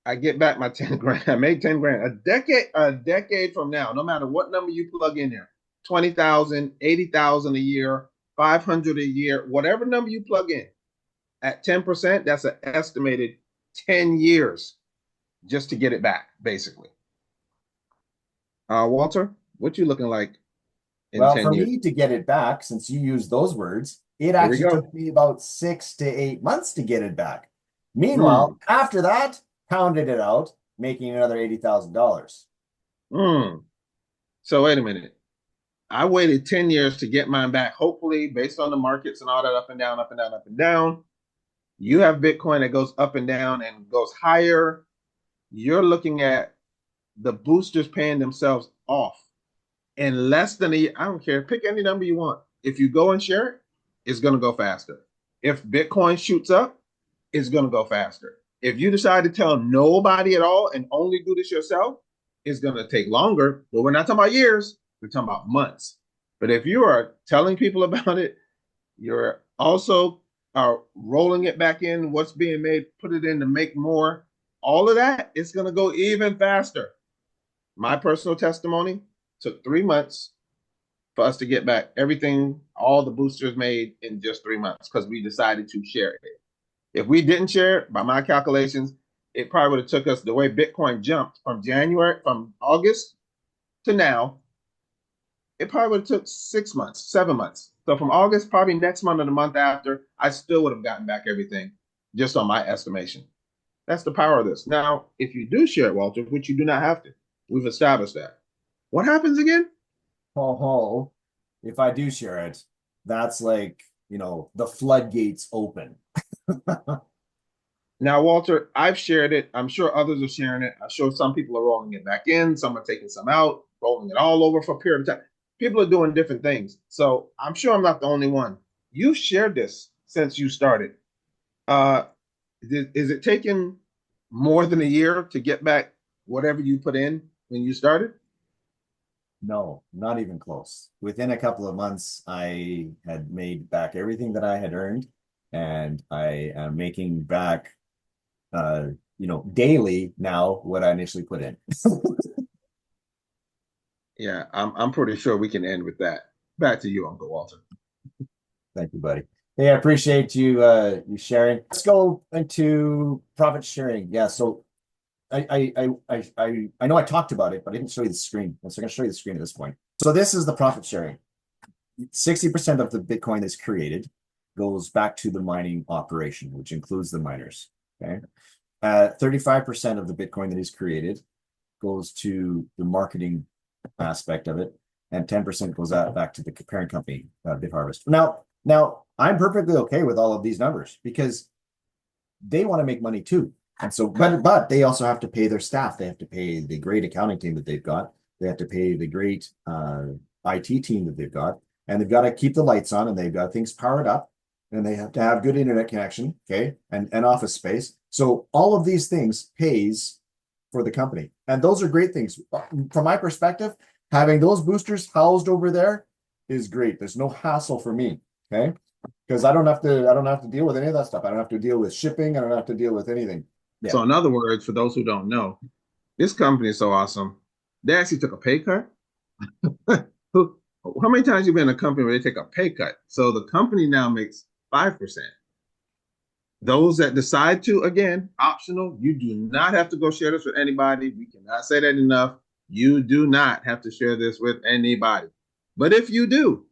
I get back my 10 grand. I made 10 grand. A decade from now, no matter what number you plug in there, 20,000, 80,000 a year, 500 a year, whatever number you plug in, at 10%, that's an estimated 10 years just to get it back, basically. Walter, what you looking like in 10 years? For me to get it back, since you used those words, it actually took me about 6 to 8 months to get it back. Meanwhile, after that, pounded it out, making another $80,000. So wait a minute. I waited 10 years to get mine back, hopefully, based on the markets and all that up and down, up and down, up and down. You have Bitcoin that goes up and down and goes higher. You're looking at the boosters paying themselves off in less than a year. I don't care. Pick any number you want. If you go and share it, it's going to go faster. If Bitcoin shoots up, it's going to go faster. If you decide to tell nobody at all and only do this yourself, it's going to take longer. But we're not talking about years, we're talking about months. But if you are telling people about it, you're also rolling it back in, what's being made, put it in to make more, all of that, it's going to go even faster. My personal testimony took 3 months for us to get back everything, all the boosters made in just 3 months because we decided to share it. If we didn't share it, by my calculations, it probably would have took us, the way Bitcoin jumped from August to now, it probably would have took 6 months, 7 months. So from August, probably next month or the month after, I still would have gotten back everything just on my estimation. That's the power of this. Now, if you do share it, Walter, which you do not have to, we've established that. What happens again? Oh, if I do share it, that's like, the floodgates open. Now, Walter, I've shared it. I'm sure others are sharing it. I'm sure some people are rolling it back in. Some are taking some out, rolling it all over for a period of time. People are doing different things. So I'm sure I'm not the only one. You've shared this since you started. Is it taking more than a year to get back whatever you put in when you started? No, not even close. Within a couple of months, I had made back everything that I had earned, and I am making back, daily now what I initially put in. Yeah, I'm pretty sure we can end with that. Back to you, Uncle Walter. Thank you, buddy. Hey, I appreciate you sharing. Let's go into profit sharing. Yeah, so I know I talked about it, but I didn't show you the screen. So I'm going to show you the screen at this point. So this is the profit sharing. 60% of the Bitcoin that's created goes back to the mining operation, which includes the miners. Okay. 35% of the Bitcoin that is created goes to the marketing aspect of it, and 10% goes out back to the parent company, BitHarvest. Now I'm perfectly okay with all of these numbers because they want to make money too. And so, but they also have to pay their staff. They have to pay the great accounting team that they've got. They have to pay the great IT team that they've got, and they've got to keep the lights on, and they've got things powered up, and they have to have good internet connection, okay, and office space. So all of these things pays for the company, and those are great things. From my perspective, having those boosters housed over there is great. There's no hassle for me, okay, because I don't have to deal with any of that stuff. I don't have to deal with shipping. I don't have to deal with anything. Yeah. So in other words, for those who don't know, this company is so awesome. They actually took a pay cut. How many times you been in a company where they take a pay cut? So the company now makes 5%. Those that decide to, again, optional, you do not have to go share this with anybody. We cannot say that enough. You do not have to share this with anybody. But if you do,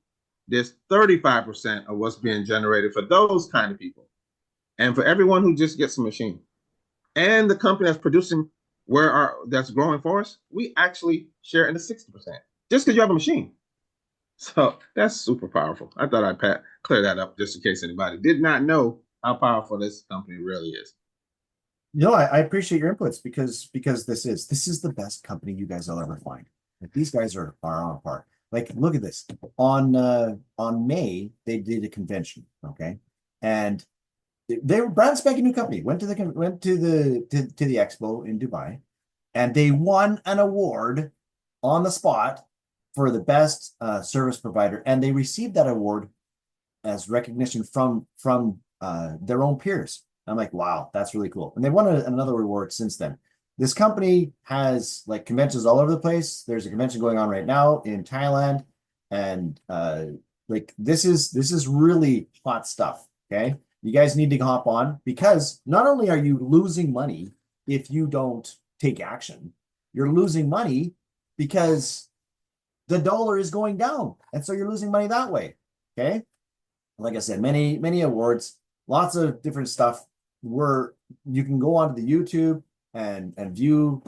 there's 35% of what's being generated for those kind of people. And for everyone who just gets a machine. And the company that's producing that's growing for us, we actually share in the 60%. Just because you have a machine. So that's super powerful. I thought I'd clear that up just in case anybody did not know how powerful this company really is. I appreciate your inputs because this is the best company you guys will ever find. Like, these guys are on par. Like, look at this. On May, they did a convention, okay? And they were brand spanking new company. Went to the expo in Dubai, and they won an award on the spot for the best service provider, and they received that award as recognition from their own peers. I'm like, wow, that's really cool. And they won another award since then. This company has like conventions all over the place. There's a convention going on right now in Thailand, and this is really hot stuff. Okay, you guys need to hop on, because not only are you losing money if you don't take action, you're losing money because the dollar is going down, and so you're losing money that way. Okay, like I said, many awards, lots of different stuff. You can go onto the YouTube and view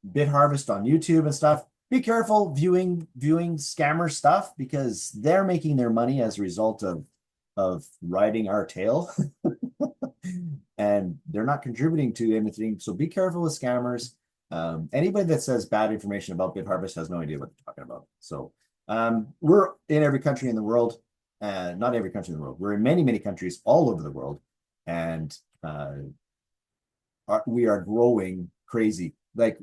BitHarvest on YouTube and stuff. Be careful viewing scammer stuff, because they're making their money as a result of riding our tail. And they're not contributing to anything. So be careful with scammers. Anybody that says bad information about BitHarvest has no idea what they're talking about. So we're in every country in the world. Not every country in the world. We're in many countries all over the world. And we are growing crazy. Like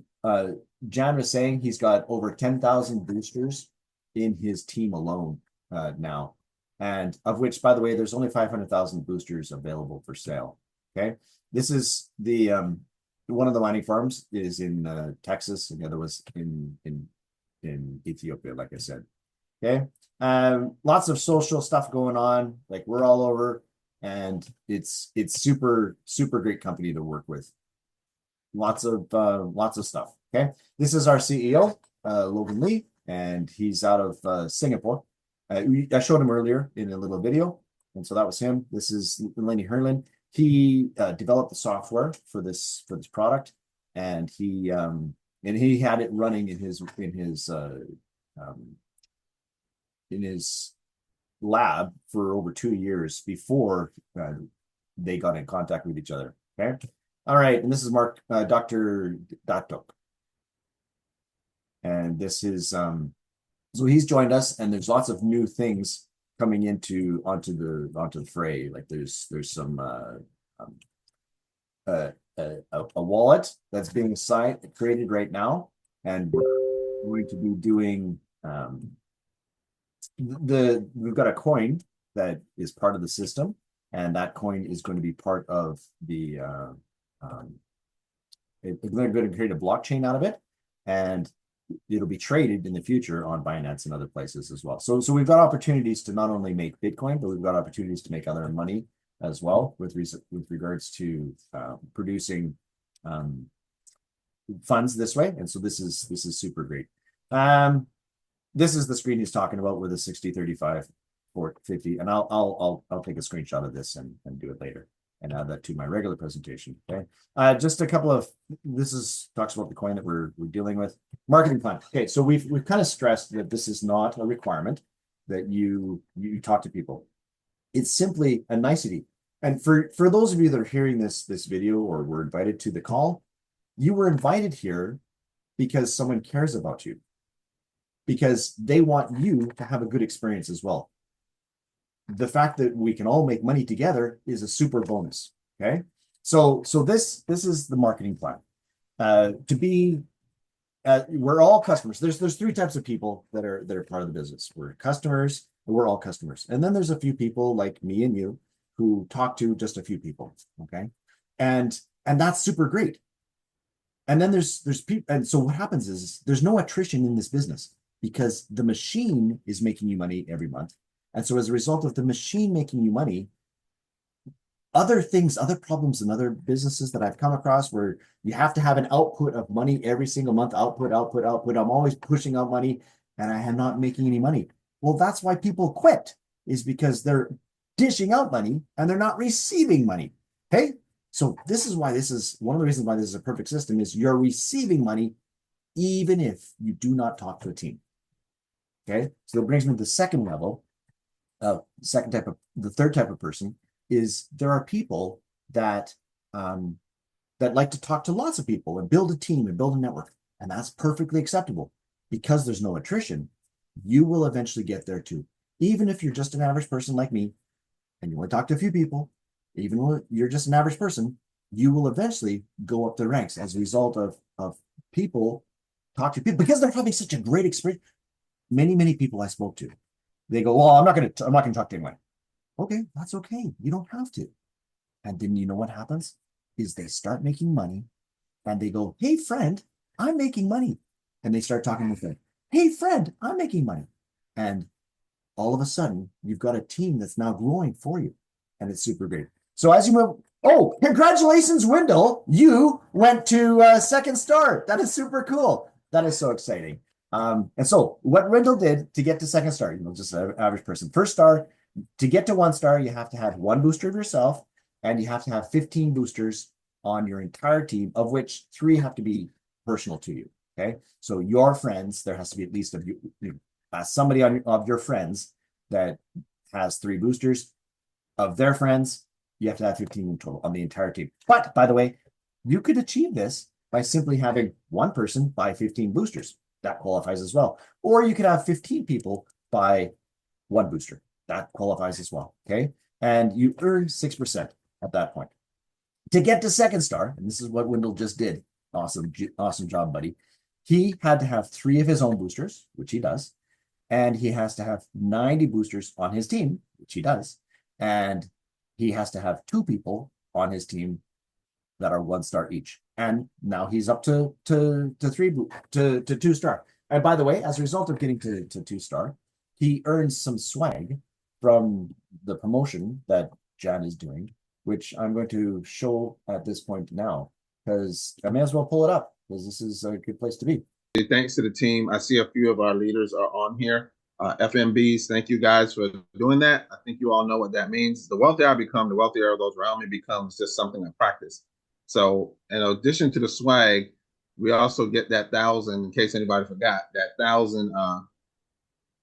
Jan was saying, he's got over 10,000 boosters in his team alone now. And of which, by the way, there's only 500,000 boosters available for sale. Okay. This is the one of the mining farms is in Texas, and the other was in Ethiopia, like I said. Okay. Lots of social stuff going on. Like we're all over, and it's super great company to work with. Lots of stuff. Okay. This is our CEO, Logan Lee, and he's out of Singapore. I showed him earlier in a little video, and so that was him. This is Lenny Herlin. He developed the software for this product, and he had it running in his lab for over 2 years before they got in contact with each other. Okay. All right. And this is Dr. Datok. And this is, so he's joined us, and there's lots of new things coming onto the fray. Like there's some, a wallet that's being created right now. And we're going to be doing, we've got a coin that is part of the system, and that coin is going to be part of the we're going to create a blockchain out of it, and it'll be traded in the future on Binance and other places as well. So we've got opportunities to not only make Bitcoin, but we've got opportunities to make other money as well with regards to producing funds this way. And so this is super great. This is the screen he's talking about with a 60-35 450, and I'll take a screenshot of this and do it later and add that to my regular presentation. Okay, just a couple of talks about the coin that we're dealing with. Marketing plan. Okay, so we've kind of stressed that this is not a requirement that you talk to people. It's simply a nicety. And for those of you that are hearing this video or were invited to the call, you were invited here because someone cares about you, because they want you to have a good experience as well. The fact that we can all make money together is a super bonus. Okay, so this is the marketing plan. We're all customers. There's 3 types of people that are part of the business. We're customers, and we're all customers. And then there's a few people like me and you who talk to just a few people. Okay, and that's super great. And then there's people, and so what happens is there's no attrition in this business because the machine is making you money every month. And so as a result of the machine making you money, other problems in other businesses that I've come across where you have to have an output of money every single month, output. I'm always pushing out money and I am not making any money. Well, that's why people quit, is because they're dishing out money and they're not receiving money. Okay. So this is one of the reasons why this is a perfect system, is you're receiving money even if you do not talk to a team. Okay. So that brings me to the second level. The third type of person is there are people that like to talk to lots of people and build a team and build a network, and that's perfectly acceptable because there's no attrition. You will eventually get there too, even if you're just an average person like me and you want to talk to a few people. Even though you're just an average person, you will eventually go up the ranks as a result of people talk to people because they're having such a great experience. Many people I spoke to, they go, well, I'm not going to talk to anyone. Okay, that's okay. You don't have to. And then you know what happens is they start making money and they go, hey, friend, I'm making money. And they start talking with them. Hey, friend, I'm making money. And all of a sudden, you've got a team that's now growing for you. And it's super great. So as you move, congratulations, Wendell. You went to second star. That is super cool. That is so exciting. And so what Wendell did to get to second star, just an average person. First star, to get to 1 star, you have to have 1 booster of yourself, and you have to have 15 boosters on your entire team, of which 3 have to be personal to you. Okay. So your friends, there has to be at least somebody of your friends that has 3 boosters. Of their friends, you have to have 15 in total on the entire team. But by the way, you could achieve this by simply having 1 person buy 15 boosters. That qualifies as well. Or you could have 15 people buy 1 booster. That qualifies as well. Okay. And you earn 6% at that point. To get to second star, and this is what Wendell just did. Awesome job, buddy. He had to have 3 of his own boosters, which he does, and he has to have 90 boosters on his team, which he does, and he has to have 2 people on his team that are 1 star each. And now he's up to 2 star. And by the way, as a result of getting to 2 star, he earns some swag from the promotion that Jan is doing, which I'm going to show at this point now, because I may as well pull it up because this is a good place to be. Thanks to the team. I see a few of our leaders are on here. FMBs, thank you guys for doing that. I think you all know what that means. The wealthier I become, the wealthier those around me becomes just something I practice. So in addition to the swag, we also get that 1,000, in case anybody forgot, that 1,000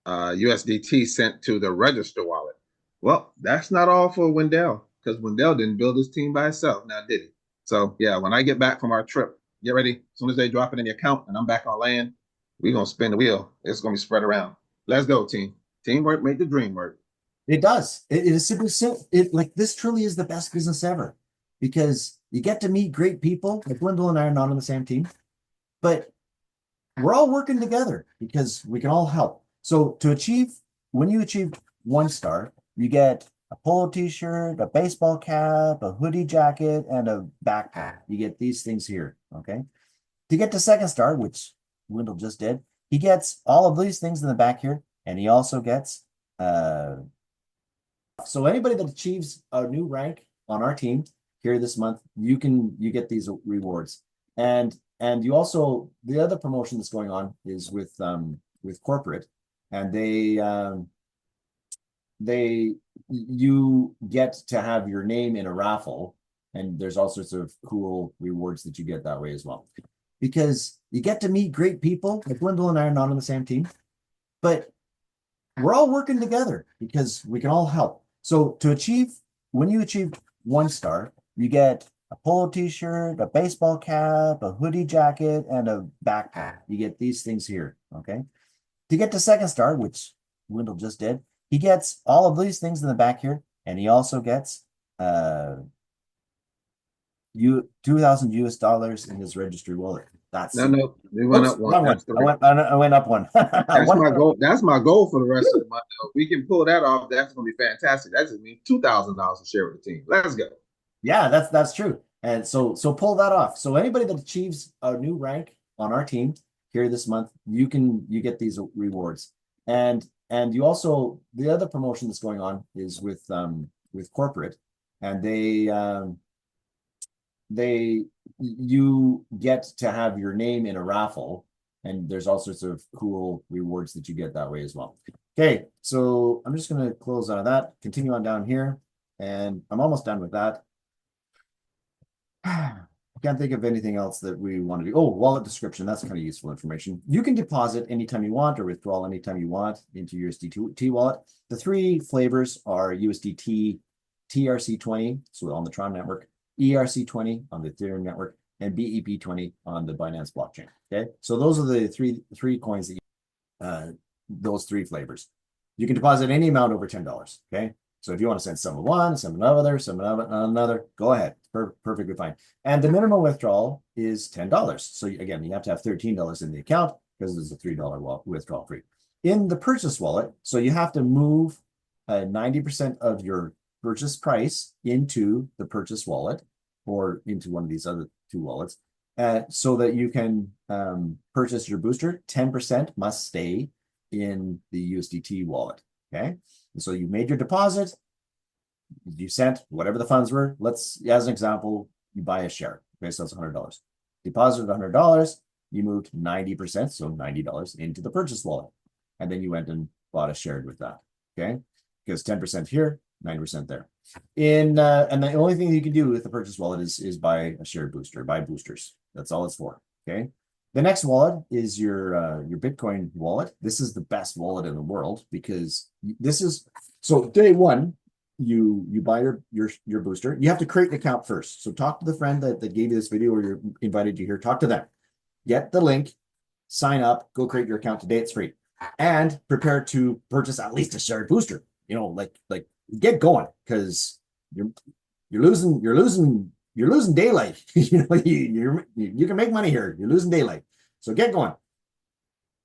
USDT sent to the register wallet. Well, that's not all for Wendell, because Wendell didn't build his team by himself, now did he? So yeah, when I get back from our trip, get ready. As soon as they drop it in the account and I'm back on land, we're going to spin the wheel. It's going to be spread around. Let's go, team. Teamwork make the dream work. It does. It is super simple. Like, this truly is the best business ever, because you get to meet great people. Like, Wendell and I are not on the same team, but we're all working together because we can all help. So when you achieve 1 star, you get a polo t-shirt, a baseball cap, a hoodie jacket, and a backpack. You get these things here, okay? To get to second star, which Wendell just did, he gets all of these things in the back here, and he also gets so anybody that achieves a new rank on our team here this month, you get these rewards. And you also, the other promotion that's going on is with corporate, and you get to have your name in a raffle, and there's all sorts of cool rewards that you get that way as well, because you get to meet great people. Like, Wendell and I are not on the same team, but we're all working together because we can all help. So when you achieve 1 star, you get a polo t-shirt, a baseball cap, a hoodie jacket, and a backpack. You get these things here, okay? To get to second star, which Wendell just did, he gets all of these things in the back here, and he also gets 2,000 US dollars in his registry wallet. No, we went up one. I went up one. That's my goal. That's my goal for the rest of the month. If we can pull that off, that's going to be fantastic. That just means $2,000 to share with the team. Let's go. Yeah, that's true. And so pull that off. So anybody that achieves a new rank on our team here this month, you get these rewards. And you also, the other promotion that's going on is with corporate, and you get to have your name in a raffle, and there's all sorts of cool rewards that you get that way as well. Okay, so I'm just going to close out of that, continue on down here, and I'm almost done with that. I can't think of anything else that we want to do. Oh, wallet description. That's kind of useful information. You can deposit anytime you want or withdraw anytime you want into USDT wallet. The 3 flavors are USDT TRC20, so on the Tron network, ERC20 on the Ethereum network, and BEP20 on the Binance blockchain. Okay, so those are the three coins that those 3 flavors. You can deposit any amount over $10. Okay, so if you want to send some of one, some another, some of another, go ahead. Perfectly fine. And the minimum withdrawal is $10. So again, you have to have $13 in the account because there's a $3 withdrawal fee. In the purchase wallet, so you have to move 90% of your purchase price into the purchase wallet or into one of these other 2 wallets, so that you can purchase your booster. 10% must stay in the USDT wallet. Okay, and so you made your deposit, you sent whatever the funds were. Let's, as an example, you buy a share. Okay, so that's $100. Deposited $100, you moved 90%, so $90 into the purchase wallet, and then you went and bought a share with that. Okay, because 10% here, 90% there. And the only thing you can do with the purchase wallet is buy a shared booster, buy boosters. That's all it's for. Okay. The next wallet is your Bitcoin wallet. This is the best wallet in the world, because this is, so day one, you buy your booster. You have to create an account first. So talk to the friend that gave you this video or you're invited you here. Talk to them. Get the link, sign up, go create your account today. It's free. And prepare to purchase at least a shared booster. You know, like get going, because you're losing you're losing daylight. You can make money here. You're losing daylight. So get going.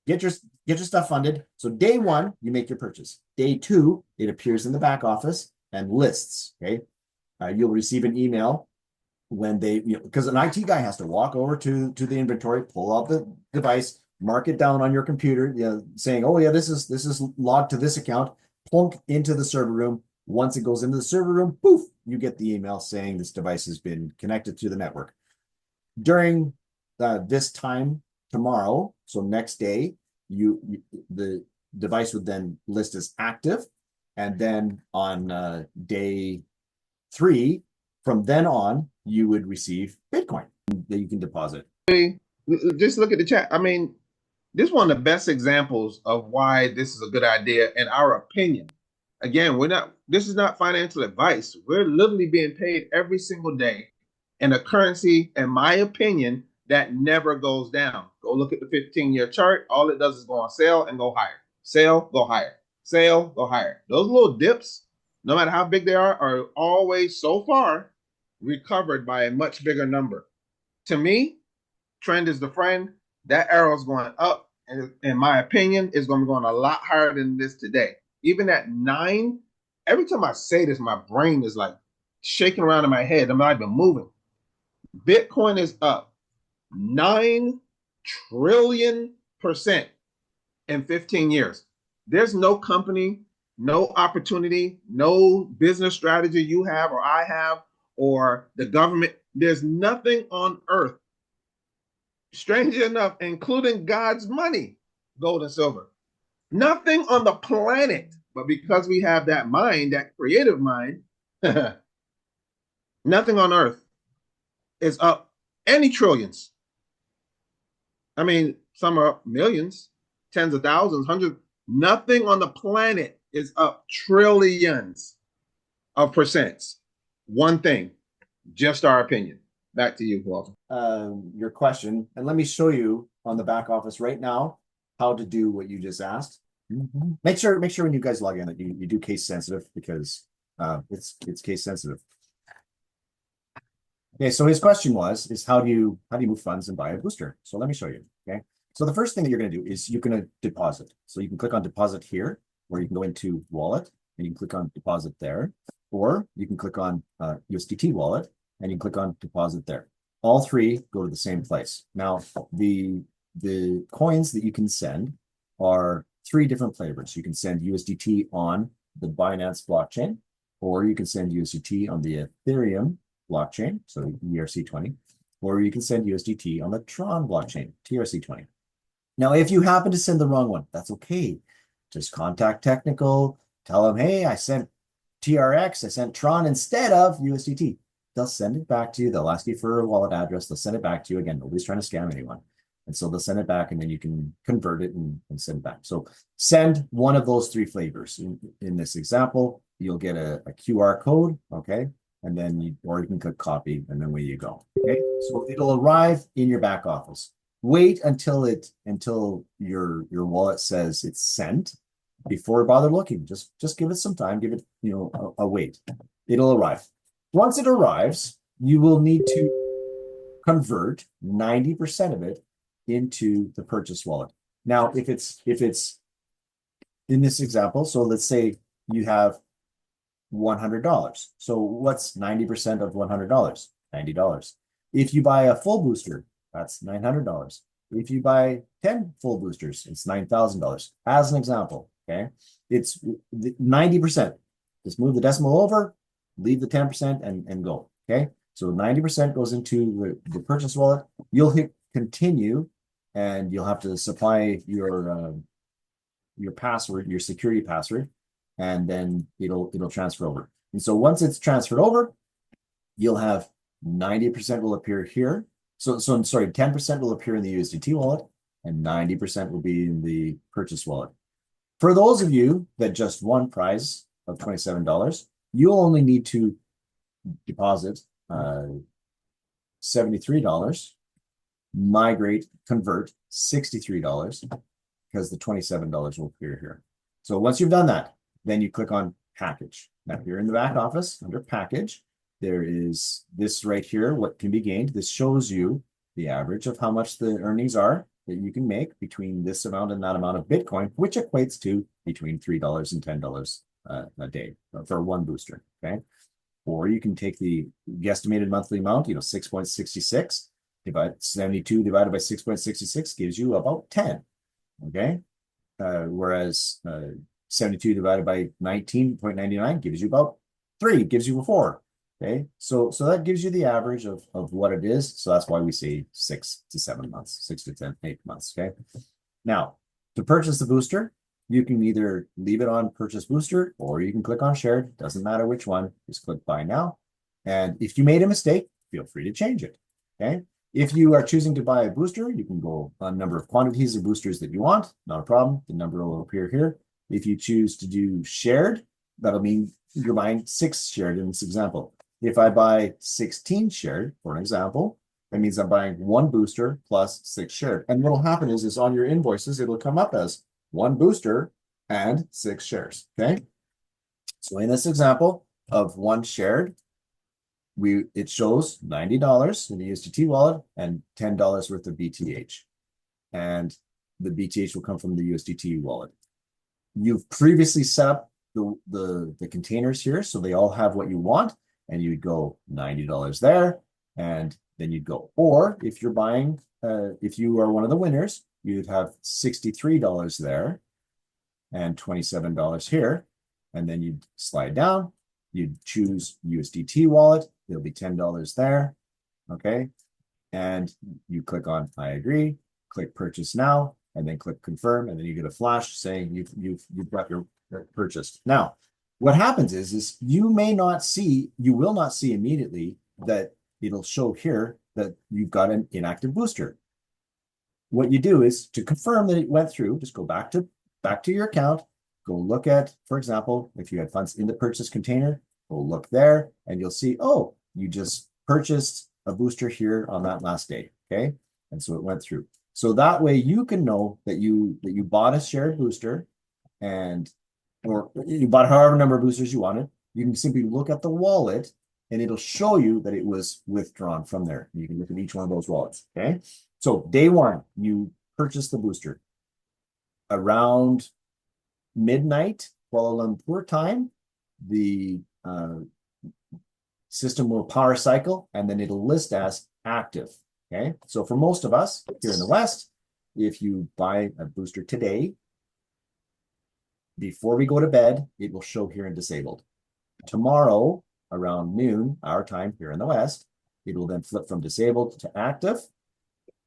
Get your stuff funded. So day one, you make your purchase. Day two, it appears in the back office and lists. Okay. You'll receive an email when they, because an IT guy has to walk over to the inventory, pull out the device, mark it down on your computer, saying, oh yeah, this is logged to this account, plunk into the server room. Once it goes into the server room, poof, you get the email saying this device has been connected to the network. During this time tomorrow, so next day, the device would then list as active, and then on day 3, from then on, you would receive Bitcoin that you can deposit. Just look at the chat. I mean, this is one of the best examples of why this is a good idea in our opinion. Again, this is not financial advice. We're literally being paid every single day in a currency, in my opinion, that never goes down. Go look at the 15-year chart. All it does is go on sale and go higher. Sale, go higher. Sale, go higher. Those little dips, no matter how big they are always so far recovered by a much bigger number. To me, trend is the friend. That arrow is going up, and in my opinion, is going to be going a lot higher than this today. Even at 9, every time I say this, my brain is like shaking around in my head. I'm not even moving. Bitcoin is up 9 trillion % in 15 years. There's no company, no opportunity, no business strategy you have or I have or the government. There's nothing on earth, strangely enough, including God's money, gold and silver. Nothing on the planet, but because we have that mind, that creative mind, nothing on earth is up any trillions. I mean, some are up millions, tens of thousands, hundreds. Nothing on the planet is up trillions of percents. One thing, just our opinion. Back to you, Walter. Your question, and let me show you on the back office right now how to do what you just asked. Make sure when you guys log in that you do case sensitive, because it's case sensitive. Okay, so his question is how do you move funds and buy a booster? So let me show you. Okay, so the first thing that you're going to do is you're going to deposit. So you can click on deposit here, or you can go into wallet and you can click on deposit there, or you can click on USDT wallet and you can click on deposit there. All three go to the same place. Now, the coins that you can send are 3 different flavors. You can send USDT on the Binance blockchain, or you can send USDT on the Ethereum blockchain, so ERC20, or you can send USDT on the Tron blockchain, TRC20. Now, if you happen to send the wrong one, that's okay. Just contact technical, tell them, hey, I sent TRX, I sent Tron instead of USDT. They'll send it back to you. They'll ask you for a wallet address. They'll send it back to you. Again, nobody's trying to scam anyone. And so they'll send it back, and then you can convert it and send it back. So send one of those 3 flavors. In this example, you'll get a QR code, okay? And then or you can click copy, and then away you go. Okay, so it'll arrive in your back office. Wait until your wallet says it's sent before bother looking. Just give it some time. Give it a wait. It'll arrive. Once it arrives, you will need to convert 90% of it into the purchase wallet. Now, if it's in this example, so let's say you have $100. So what's 90% of $100? $90. If you buy a full booster, that's $900. If you buy 10 full boosters, it's $9,000. As an example, okay? It's 90%. Just move the decimal over, leave the 10% and go, okay? So 90% goes into the purchase wallet. You'll hit continue, and you'll have to supply your password, your security password, and then it'll transfer over. And so once it's transferred over, you'll have 90% will appear here. So sorry, 10% will appear in the USDT wallet, and 90% will be in the purchase wallet. For those of you that just won prize of $27, you'll only need to deposit $73, migrate, convert $63, because the $27 will appear here. So once you've done that, then you click on package. Now here in the back office under package, there is this right here, what can be gained. This shows you the average of how much the earnings are that you can make between this amount and that amount of Bitcoin, which equates to between $3 and $10 a day for one booster, okay? Or you can take the guesstimated monthly amount, 6.66, divide 72 divided by 6.66 gives you about 10, okay? Whereas 72 divided by 19.99 gives you about 3, gives you a 4. Okay, so that gives you the average of what it is. So that's why we say 6 to 7 months, 6 to 10, 8 months. Okay. Now, to purchase the booster, you can either leave it on purchase booster or you can click on shared. Doesn't matter which one. Just click buy now. And if you made a mistake, feel free to change it. Okay. If you are choosing to buy a booster, you can go on number of quantities of boosters that you want. Not a problem. The number will appear here. If you choose to do shared, that'll mean you're buying 6 shared in this example. If I buy 16 shared, for an example, that means I'm buying 1 booster plus 6 shared. And what will happen is on your invoices, it'll come up as 1 booster and 6 shares, okay? So in this example of 1 shared, it shows $90 in the USDT wallet and $10 worth of BTH. And the BTH will come from the USDT wallet. You've previously set up the containers here, so they all have what you want. And you'd go $90 there, and then you'd go. Or if you're buying, if you are one of the winners, you'd have $63 there and $27 here. And then you'd slide down, you'd choose USDT wallet, there'll be $10 there. Okay. And you click on I agree, click purchase now, and then click confirm, and then you get a flash saying you've got your purchased. Now, what happens is you will not see immediately that it'll show here that you've got an inactive booster. What you do is to confirm that it went through, just go back to your account, go look at, for example, if you had funds in the purchase container, go look there, and you'll see, oh, you just purchased a booster here on that last day, okay? And so it went through. So that way you can know that you bought a shared booster or you bought however number of boosters you wanted. You can simply look at the wallet and it'll show you that it was withdrawn from there. You can look at each one of those wallets, okay? So day 1, you purchase the booster. Around midnight, Kuala Lumpur time, the system will power cycle and then it'll list as active, okay? So for most of us here in the West, if you buy a booster today, before we go to bed, it will show here in disabled. Tomorrow, around noon, our time here in the West, it will then flip from disabled to active.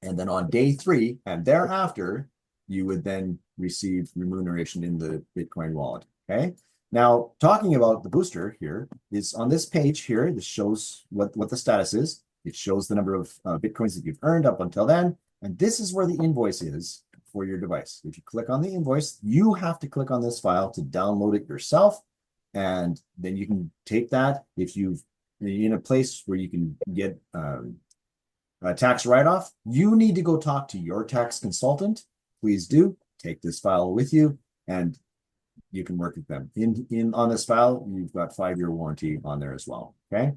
And then on day 3 and thereafter, you would then receive remuneration in the Bitcoin wallet, okay? Now, talking about the booster here is on this page here, this shows what the status is. It shows the number of Bitcoins that you've earned up until then. And this is where the invoice is for your device. If you click on the invoice, you have to click on this file to download it yourself. And then you can take that if you're in a place where you can get a tax write-off. You need to go talk to your tax consultant. Please do take this file with you and you can work with them. On this file, you've got 5-year warranty on there as well. Okay.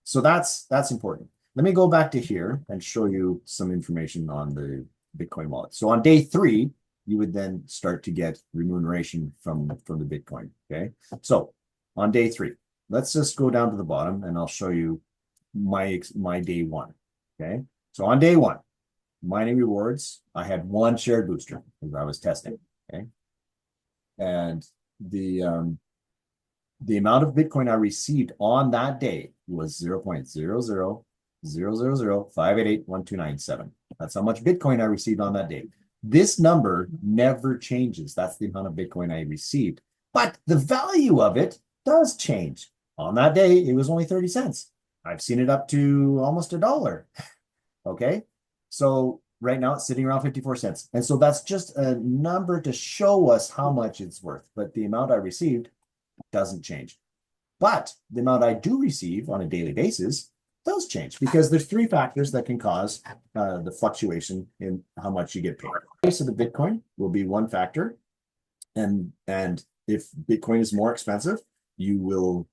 So that's important. Let me go back to here and show you some information on the Bitcoin wallet. So on day 3, you would then start to get remuneration from the Bitcoin. Okay. So on day 3, let's just go down to the bottom and I'll show you my day 1. Okay. So on day 1, mining rewards, I had 1 shared booster because I was testing. Okay. And the amount of Bitcoin I received on that day was 0.000005881297. That's how much Bitcoin I received on that day. This number never changes. That's the amount of Bitcoin I received. But the value of it does change. On that day, it was only 30 cents. I've seen it up to almost $1. Okay. So right now it's sitting around 54 cents. And so that's just a number to show us how much it's worth. But the amount I received doesn't change. But the amount I do receive on a daily basis does change because there's 3 factors that can cause the fluctuation in how much you get paid. The price of the Bitcoin will be one factor. And if Bitcoin is more expensive, you will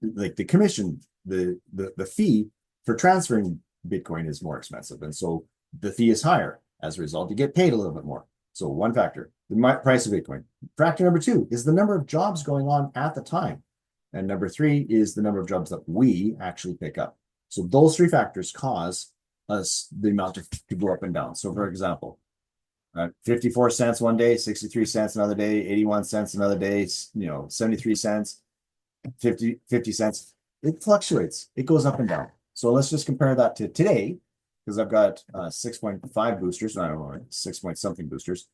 like the commission, the fee for transferring Bitcoin is more expensive. And so the fee is higher. As a result, you get paid a little bit more. So one factor, the price of Bitcoin. Factor number two is the number of jobs going on at the time. And number three is the number of jobs that we actually pick up. So those three factors cause us the amount to go up and down. So for example, 54 cents one day, 63 cents another day, 81 cents another day, 73 cents, 50 cents. It fluctuates. It goes up and down. So let's just compare that to today, because I've got 6.5 boosters. I don't know, 6 point something boosters,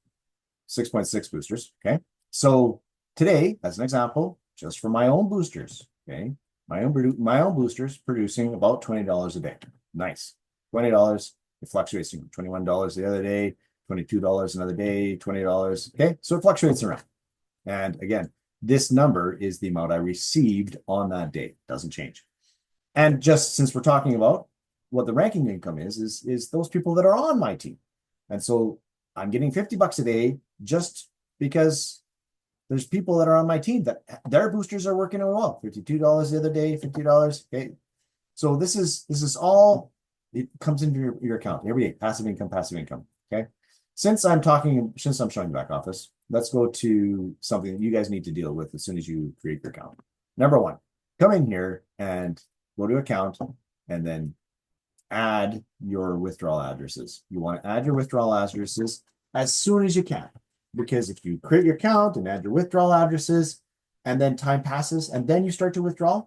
6.6 boosters. Okay. So today, as an example, just for my own boosters, okay, my own boosters producing about $20 a day. Nice. $20. It fluctuates. $21 the other day, $22 another day, $20. Okay. So it fluctuates around. And again, this number is the amount I received on that day. Doesn't change. And just since we're talking about what the ranking income is those people that are on my team. And so I'm getting $50 a day just because there's people that are on my team that their boosters are working out well. $52 the other day, $50. Okay. So this is all, it comes into your account every day. Passive income. Okay. Since I'm showing the back office, let's go to something that you guys need to deal with as soon as you create your account. Number one, come in here and go to account and then add your withdrawal addresses. You want to add your withdrawal addresses as soon as you can, because if you create your account and add your withdrawal addresses and then time passes and then you start to withdraw,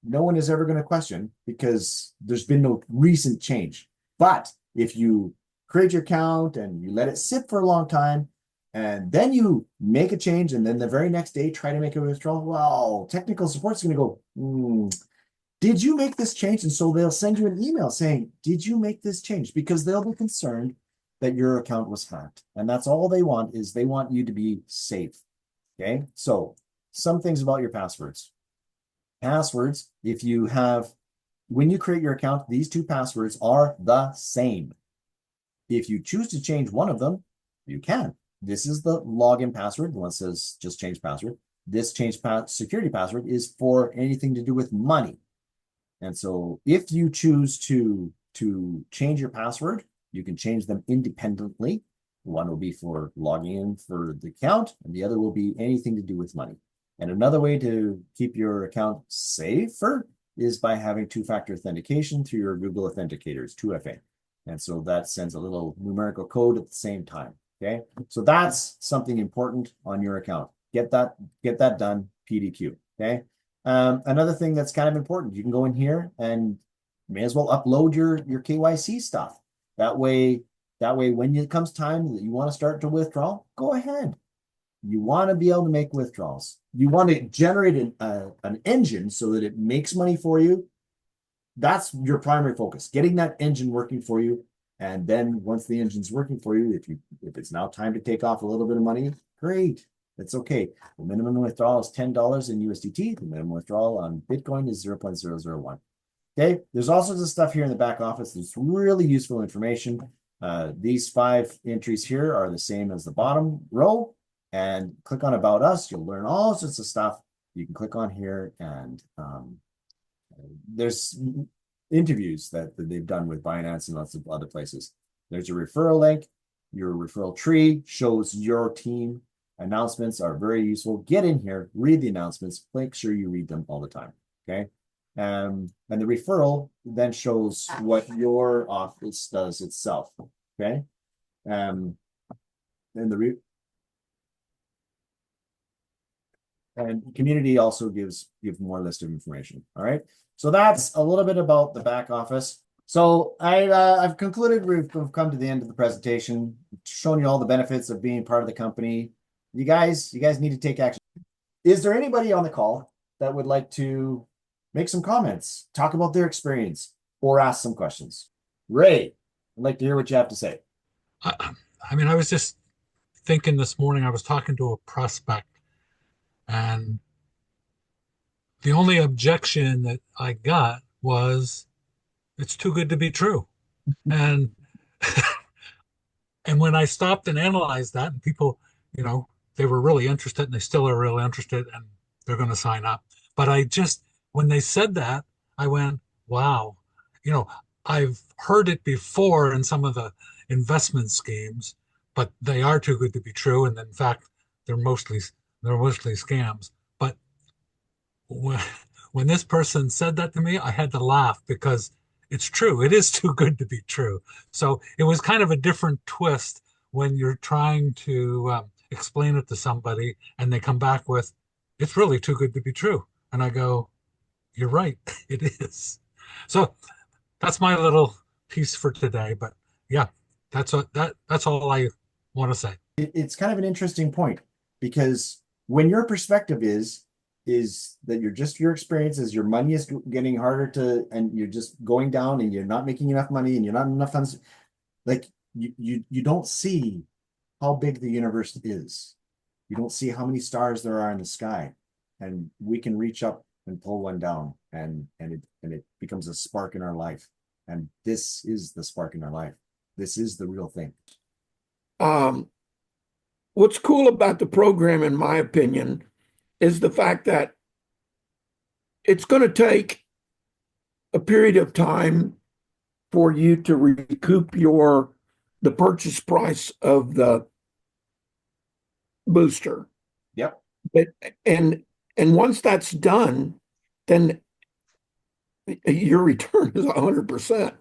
no one is ever going to question, because there's been no recent change. But if you create your account and you let it sit for a long time and then you make a change and then the very next day try to make a withdrawal, well, technical support's going to go, did you make this change? And so they'll send you an email saying, did you make this change? Because they'll be concerned that your account was hacked. And that's all they want, is they want you to be safe. Okay. So some things about your passwords. Passwords, when you create your account, these two passwords are the same. If you choose to change one of them, you can. This is the login password. The one says just change password. This security password is for anything to do with money. And so if you choose to change your password, you can change them independently. One will be for logging in for the account, and the other will be anything to do with money. And another way to keep your account safer is by having two-factor authentication through your Google Authenticators, 2FA. And so that sends a little numerical code at the same time. Okay. So that's something important on your account. Get that done, PDQ. Okay. Another thing that's kind of important, you can go in here and may as well upload your KYC stuff. That way, when it comes time that you want to start to withdraw, go ahead. You want to be able to make withdrawals. You want to generate an engine so that it makes money for you. That's your primary focus, getting that engine working for you. And then once the engine's working for you, if it's now time to take off a little bit of money, great. That's okay. The minimum withdrawal is $10 in USDT. The minimum withdrawal on Bitcoin is 0.001. Okay. There's also the stuff here in the back office that's really useful information. These 5 entries here are the same as the bottom row. And click on About Us. You'll learn all sorts of stuff. You can click on here and there's interviews that they've done with Binance and lots of other places. There's a referral link. Your referral tree shows your team. Announcements are very useful. Get in here, read the announcements, make sure you read them all the time. Okay. And the referral then shows what your office does itself. Okay. And community also gives more list of information. All right. So that's a little bit about the back office. So I've concluded. We've come to the end of the presentation, shown you all the benefits of being part of the company. You guys need to take action. Is there anybody on the call that would like to make some comments, talk about their experience, or ask some questions? Ray, I'd like to hear what you have to say. I mean, I was just thinking this morning, I was talking to a prospect, and the only objection that I got was, it's too good to be true. And and when I stopped and analyzed that, and people, they were really interested, and they still are really interested, and they're going to sign up. But when they said that, I went, wow, I've heard it before in some of the investment schemes, but they are too good to be true. And in fact, they're mostly scams. But when, when this person said that to me, I had to laugh because it's true. It is too good to be true. So it was kind of a different twist when you're trying to explain it to somebody and they come back with, it's really too good to be true. And I go, you're right, it is. So that's my little piece for today. But yeah, that's all I want to say. It's kind of an interesting point, because when your perspective is that your experience is your money is getting harder to, and you're just going down and you're not making enough money and you're not enough funds, like you don't see how big the universe is. You don't see how many stars there are in the sky, and we can reach up and pull one down, and it becomes a spark in our life. And this is the spark in our life. This is the real thing. What's cool about the program, in my opinion, is the fact that it's going to take a period of time for you to recoup the purchase price of the booster. Yep. And once that's done, then your return is 100%.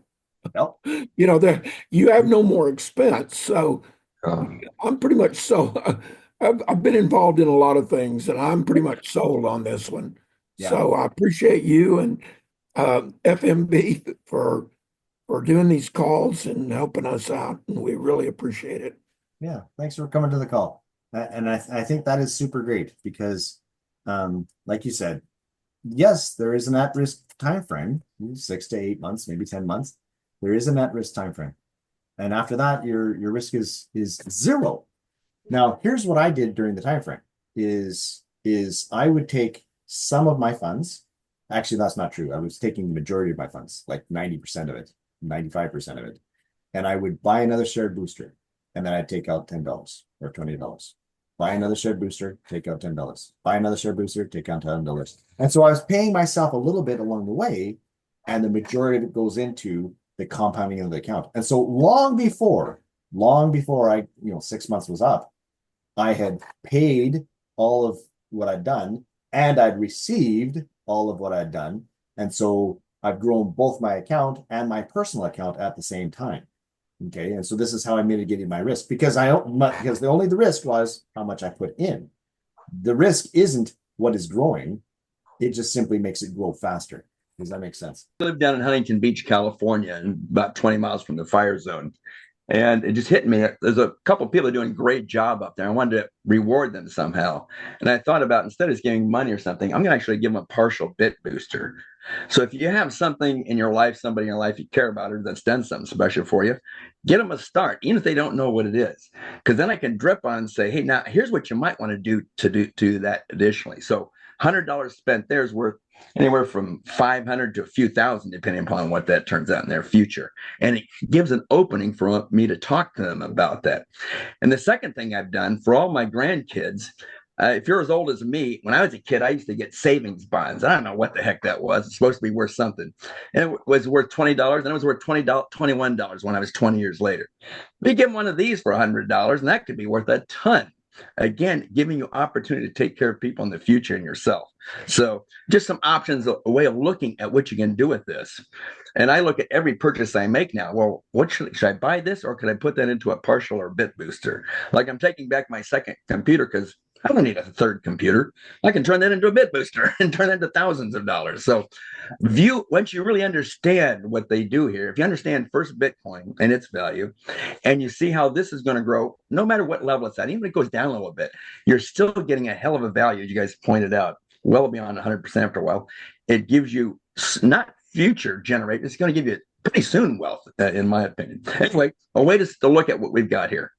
Yep. You have no more expense. So I'm pretty much I've been involved in a lot of things, and I'm pretty much sold on this one. Yeah. So I appreciate you and FMB for doing these calls and helping us out, and we really appreciate it. Yeah, thanks for coming to the call. And I think that is super great because, like you said, yes, there is an at-risk time frame, 6 to 8 months, maybe 10 months. There is an at-risk time frame, and after that, your risk is zero. Now, here's what I did during the time frame: is I would take some of my funds. Actually, that's not true. I was taking the majority of my funds, like 90% of it, 95% of it, and I would buy another shared booster, and then I'd take out $10 or $20. Buy another shared booster, take out $10. Buy another shared booster, take out $10. And so I was paying myself a little bit along the way, and the majority of it goes into the compounding of the account. And so long before I, 6 months was up, I had paid all of what I'd done, and I'd received all of what I'd done. And so I've grown both my account and my personal account at the same time. Okay. And so this is how I mitigated my risk, because the risk was how much I put in. The risk isn't what is growing. It just simply makes it grow faster. Does that make sense? I live down in Huntington Beach, California, and about 20 miles from the fire zone. And it just hit me. There's a couple of people doing a great job up there. I wanted to reward them somehow. And I thought about, instead of just giving money or something, I'm going to actually give them a partial bit booster. So if you have something in your life, somebody in your life you care about, or that's done something special for you, get them a start, even if they don't know what it is. Because then I can drip on and say, hey, now here's what you might want to do that additionally. So $100 spent there is worth anywhere from 500 to a few thousand, depending upon what that turns out in their future. And it gives an opening for me to talk to them about that. And the second thing I've done for all my grandkids, if you're as old as me, when I was a kid, I used to get savings bonds. I don't know what the heck that was. It's supposed to be worth something. And it was worth $20, and it was worth $21 when I was 20 years later. You give them one of these for $100, and that could be worth a ton. Again, giving you opportunity to take care of people in the future and yourself. So just some options, a way of looking at what you can do with this. And I look at every purchase I make now. Well, what should I buy this, or could I put that into a partial or bit booster? Like, I'm taking back my second computer because I don't need a third computer. I can turn that into a bit booster and turn that into thousands of dollars. So once you really understand what they do here, if you understand first Bitcoin and its value, and you see how this is going to grow, no matter what level it's at, even if it goes down a little bit, you're still getting a hell of a value, as you guys pointed out, well beyond 100% after a while. It gives you not future generate, it's going to give you pretty soon wealth, in my opinion. Anyway, a way to look at what we've got here.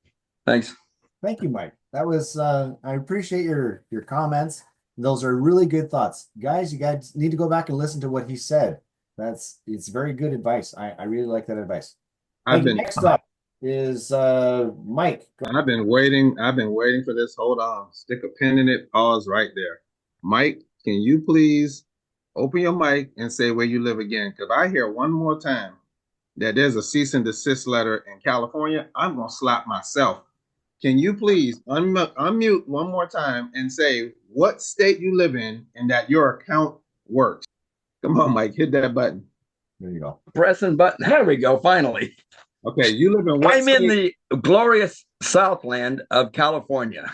Thanks. Thank you, Mike. That was, I appreciate your comments. Those are really good thoughts. Guys, you guys need to go back and listen to what he said. It's very good advice. I really like that advice. Next up is Mike. I've been waiting for this. Hold on. Stick a pin in it. Pause right there. Mike, can you please open your mic and say where you live again? Because I hear one more time that there's a cease and desist letter in California, I'm going to slap myself. Can you please unmute one more time and say what state you live in and that your account works? Come on, Mike, hit that button. There you go. Pressing button. There we go, finally. Okay, you live in what I'm state? in the glorious Southland of California,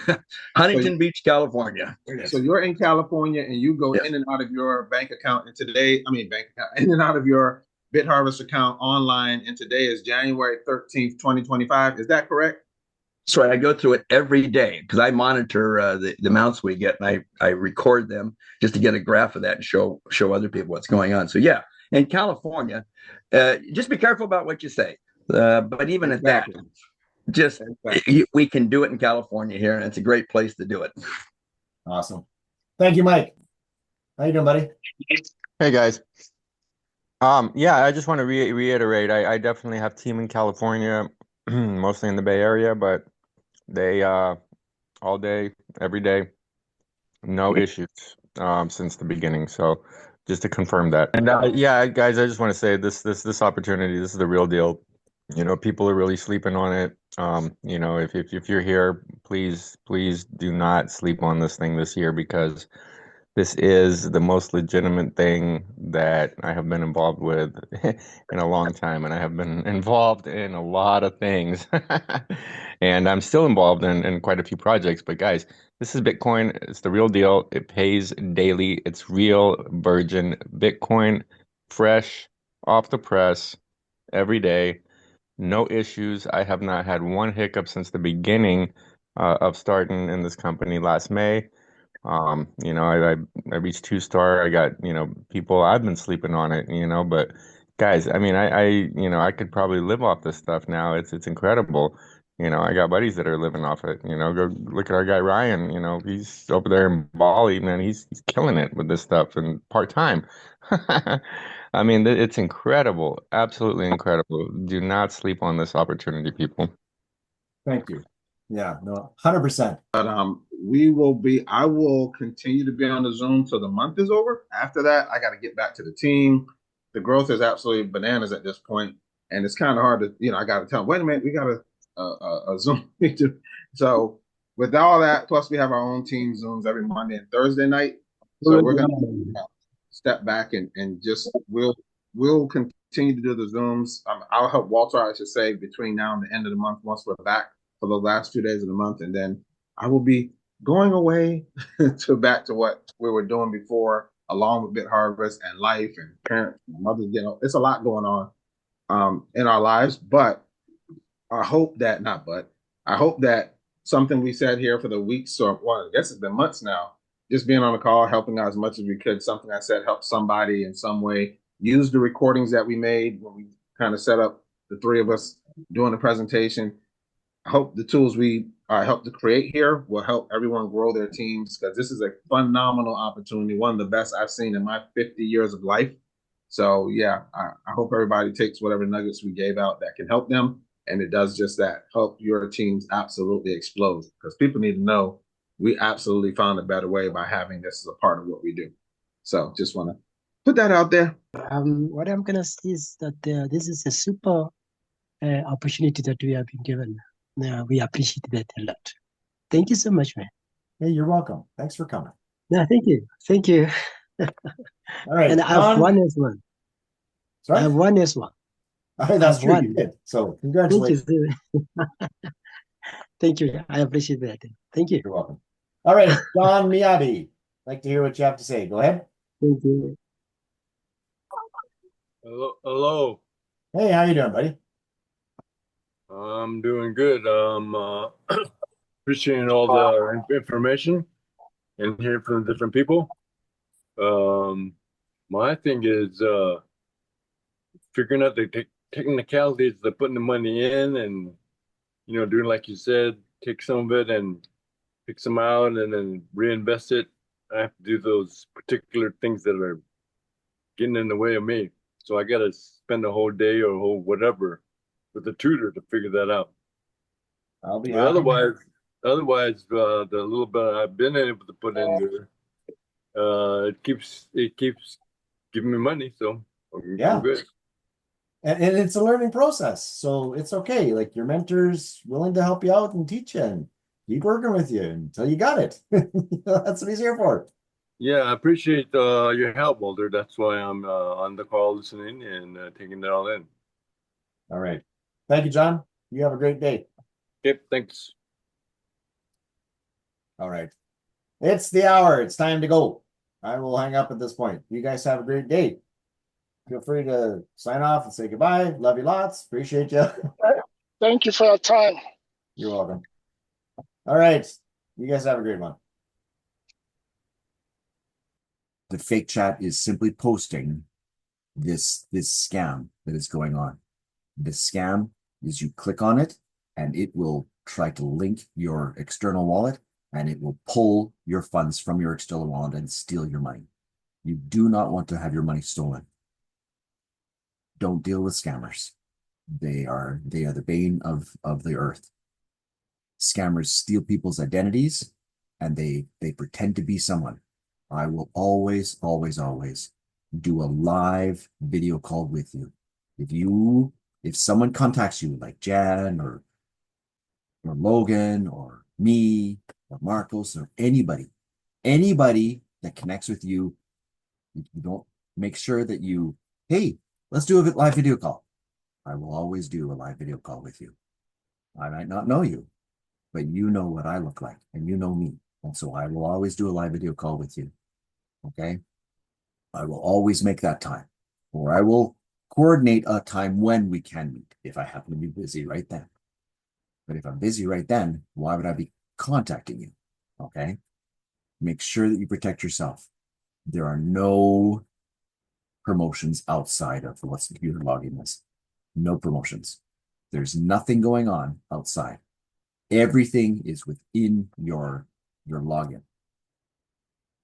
Huntington Beach, California. So you're in California and you go in and out of your bank account, and in and out of your BitHarvest account online, and today is January 13th, 2025. Is that correct? That's right. I go through it every day because I monitor the amounts we get, and I record them just to get a graph of that and show other people what's going on. So yeah, in California, just be careful about what you say. But even at that, we can do it in California here, and it's a great place to do it. Awesome. Thank you, Mike. How you doing, buddy? Hey guys. Yeah, I just want to reiterate. I definitely have team in California, mostly in the Bay Area, but they all day, every day, no issues since the beginning. So just to confirm that. And yeah, guys, I just want to say this opportunity, this is the real deal. You know, people are really sleeping on it. You know, if you're here, please do not sleep on this thing this year, because this is the most legitimate thing that I have been involved with in a long time, and I have been involved in a lot of things, and I'm still involved in quite a few projects. But guys, this is Bitcoin. It's the real deal. It pays daily. It's real virgin Bitcoin, fresh off the press every day. No issues. I have not had one hiccup since the beginning of starting in this company last May. You know, I reached 2-star. I got, you know, people, I've been sleeping on it, you know, but guys, I mean, you know, I could probably live off this stuff now. It's incredible. You know, I got buddies that are living off it. You know, go look at our guy Ryan. You know, he's over there in Bali, man. He's killing it with this stuff and part time. I mean, it's incredible, absolutely incredible. Do not sleep on this opportunity, people. Thank you. Yeah, no, 100%. But I will continue to be on the Zoom till the month is over. After that, I got to get back to the team. The growth is absolutely bananas at this point, and it's kind of hard to, you know, I got to tell them, wait a minute, we got a Zoom. So with all that, plus we have our own team Zooms every Monday and Thursday night. So we're going to step back and just we'll continue to do the Zooms. I'll help Walter, I should say, between now and the end of the month once we're back for the last 2 days of the month, and then I will be going away back to what we were doing before, along with BitHarvest and life and parents and mothers. You know, it's a lot going on in our lives, but I hope that something we said here for the weeks, or well, I guess it's been months now, just being on the call, helping out as much as we could. Something I said helped somebody in some way. Use the recordings that we made when we kind of set up the three of us doing the presentation. I hope the tools we help to create here will help everyone grow their teams, because this is a phenomenal opportunity, one of the best I've seen in my 50 years of life. So yeah, I hope everybody takes whatever nuggets we gave out that can help them, and it does just that, help your teams absolutely explode, because people need to know we absolutely found a better way by having this as a part of what we do. So just want to put that out there. What I'm gonna say is that this is a super opportunity that we have been given. We appreciate that a lot. Thank you so much, man. Hey, you're welcome. Thanks for coming. No, thank you. Thank you. All right. And I have one as one. Sorry? I have one as one. That's true. You did. So congratulations. Thank you. Thank you. I appreciate that. Thank you. You're welcome. All right, Don Miyabi. Like to hear what you have to say. Go ahead. Thank you. Hello. Hey, how you doing, buddy? I'm doing good. Appreciating all the information and hearing from different people. My thing is figuring out the technicalities of putting the money in, and you know, doing like you said, take some of it and pick some out and then reinvest it. I have to do those particular things that are getting in the way of me. So I got to spend a whole day or a whole whatever with a tutor to figure that out. I'll be otherwise, the little bit I've been able to put in there, it keeps giving me money, so Yeah. I'm good. And it's a learning process, so it's okay. Like your mentor's willing to help you out and teach you and keep working with you until you got it. That's what he's here for. Yeah, I appreciate your help, Walter. That's why I'm on the call listening and taking it all in. All right. Thank you, John. You have a great day. Yep, thanks. All right. It's the hour. It's time to go. I will hang up at this point. You guys have a great day. Feel free to sign off and say goodbye. Love you lots. Appreciate you. Thank you for your time. You're welcome. All right. You guys have a great one. The fake chat is simply posting this scam that is going on. The scam is you click on it and it will try to link your external wallet and it will pull your funds from your external wallet and steal your money. You do not want to have your money stolen. Don't deal with scammers. They are the bane of the earth. Scammers steal people's identities and they pretend to be someone. I will always, always, always do a live video call with you. If someone contacts you like Jan or Logan or me or Marcos or anybody that connects with you, you don't make sure that hey, let's do a live video call. I will always do a live video call with you. I might not know you, but you know what I look like and you know me. And so I will always do a live video call with you. Okay. I will always make that time, or I will coordinate a time when we can meet if I happen to be busy right then. But if I'm busy right then, why would I be contacting you? Okay. Make sure that you protect yourself. There are no promotions outside of what's computer login is. No promotions. There's nothing going on outside. Everything is within your login.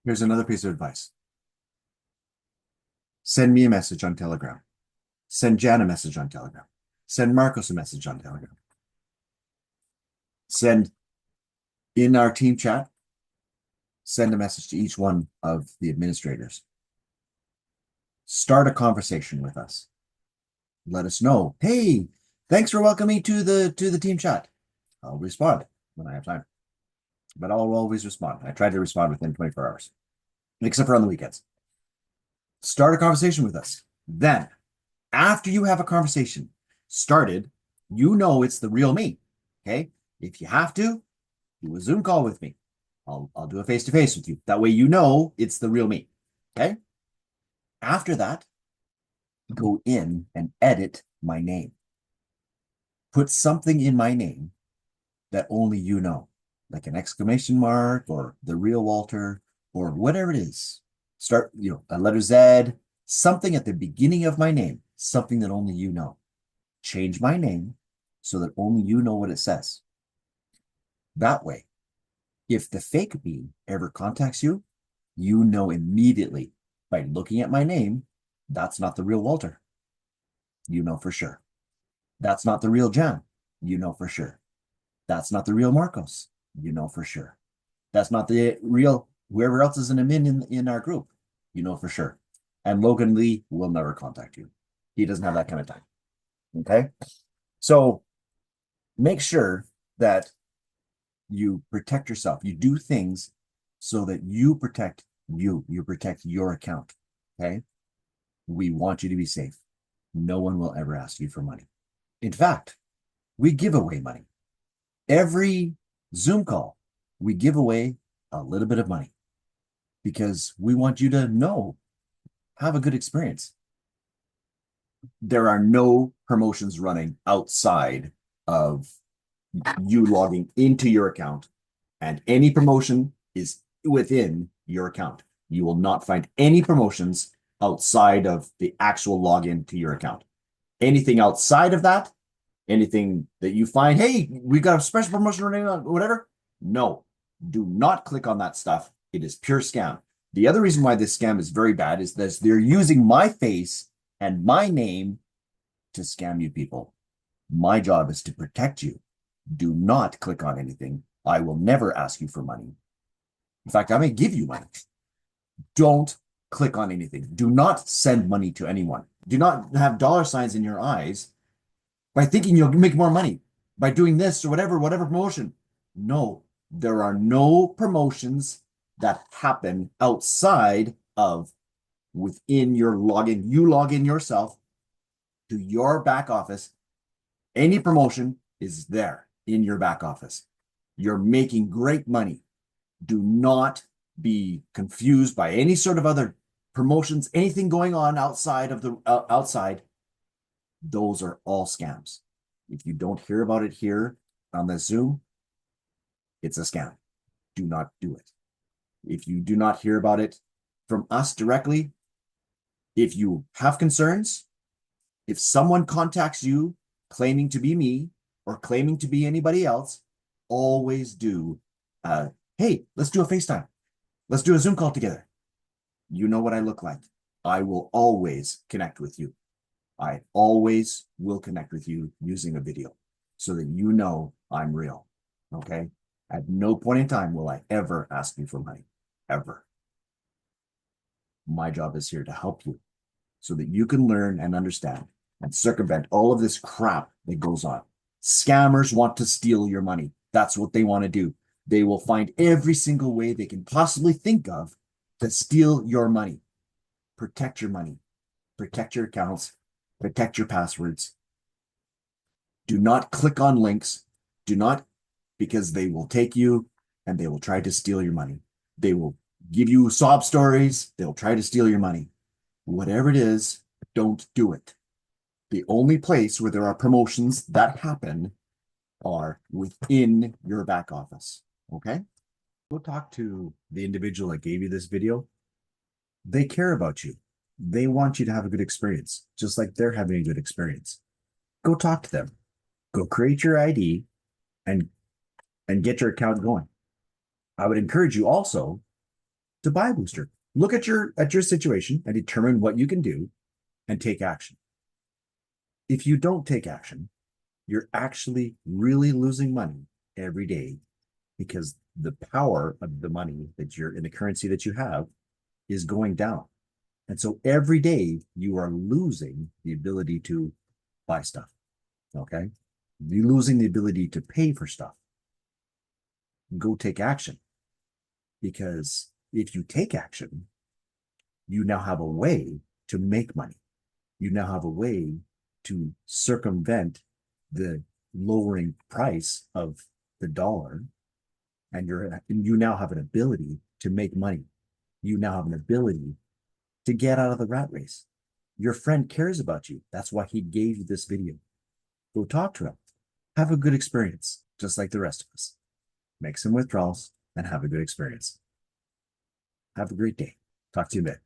Here's another piece of advice. Send me a message on Telegram. Send Jan a message on Telegram. Send Marcos a message on Telegram. Send in our team chat, send a message to each one of the administrators. Start a conversation with us. Let us know, hey, thanks for welcoming me to the team chat. I'll respond when I have time. But I'll always respond. I try to respond within 24 hours, except for on the weekends. Start a conversation with us. Then, after you have a conversation started, you know it's the real me. Okay? If you have to, do a Zoom call with me. I'll do a face-to-face with you. That way you know it's the real me. Okay? After that, go in and edit my name. Put something in my name that only you know, like an exclamation mark or the real Walter or whatever it is. Start, a letter Z, something at the beginning of my name, something that only you know. Change my name so that only you know what it says. That way, if the fake me ever contacts you, you know immediately by looking at my name, that's not the real Walter. You know for sure. That's not the real Jan. You know for sure. That's not the real Marcos. You know for sure. That's not the real whoever else is in admin in our group. You know for sure. And Logan Lee will never contact you. He doesn't have that kind of time. Okay? So make sure that you protect yourself. You do things so that you protect you. You protect your account. Okay? We want you to be safe. No one will ever ask you for money. In fact, we give away money. Every Zoom call, we give away a little bit of money because we want you to have a good experience. There are no promotions running outside of you logging into your account, and any promotion is within your account. You will not find any promotions outside of the actual login to your account. Anything outside of that, anything that you find, hey, we got a special promotion running on whatever. No, do not click on that stuff. It is pure scam. The other reason why this scam is very bad is that they're using my face and my name to scam you people. My job is to protect you. Do not click on anything. I will never ask you for money. In fact, I may give you money. Don't click on anything. Do not send money to anyone. Do not have dollar signs in your eyes by thinking you'll make more money by doing this or whatever promotion. No, there are no promotions that happen outside of within your login. You log in yourself to your back office. Any promotion is there in your back office. You're making great money. Do not be confused by any sort of other promotions, anything going on outside of the outside. Those are all scams. If you don't hear about it here on the Zoom, it's a scam. Do not do it. If you do not hear about it from us directly, if you have concerns, if someone contacts you claiming to be me or claiming to be anybody else, always do, hey, let's do a FaceTime. Let's do a Zoom call together. You know what I look like. I will always connect with you. I always will connect with you using a video so that you know I'm real. Okay? At no point in time will I ever ask you for money. Ever. My job is here to help you so that you can learn and understand and circumvent all of this crap that goes on. Scammers want to steal your money. That's what they want to do. They will find every single way they can possibly think of to steal your money. Protect your money. Protect your accounts. Protect your passwords. Do not click on links. Do not, because they will take you and they will try to steal your money. They will give you sob stories. They'll try to steal your money. Whatever it is, don't do it. The only place where there are promotions that happen are within your back office. Okay? Go talk to the individual that gave you this video. They care about you. They want you to have a good experience, just like they're having a good experience. Go talk to them. Go create your ID and get your account going. I would encourage you also to buy a booster. Look at your situation and determine what you can do and take action. If you don't take action, you're actually really losing money every day because the power of the money that you're in, the currency that you have, is going down. And so every day you are losing the ability to buy stuff. Okay? You're losing the ability to pay for stuff. Go take action. Because if you take action, you now have a way to make money. You now have a way to circumvent the lowering price of the dollar, and you now have an ability to make money. You now have an ability to get out of the rat race. Your friend cares about you. That's why he gave you this video. Go talk to him. Have a good experience, just like the rest of us. Make some withdrawals and have a good experience. Have a great day. Talk to you in a bit.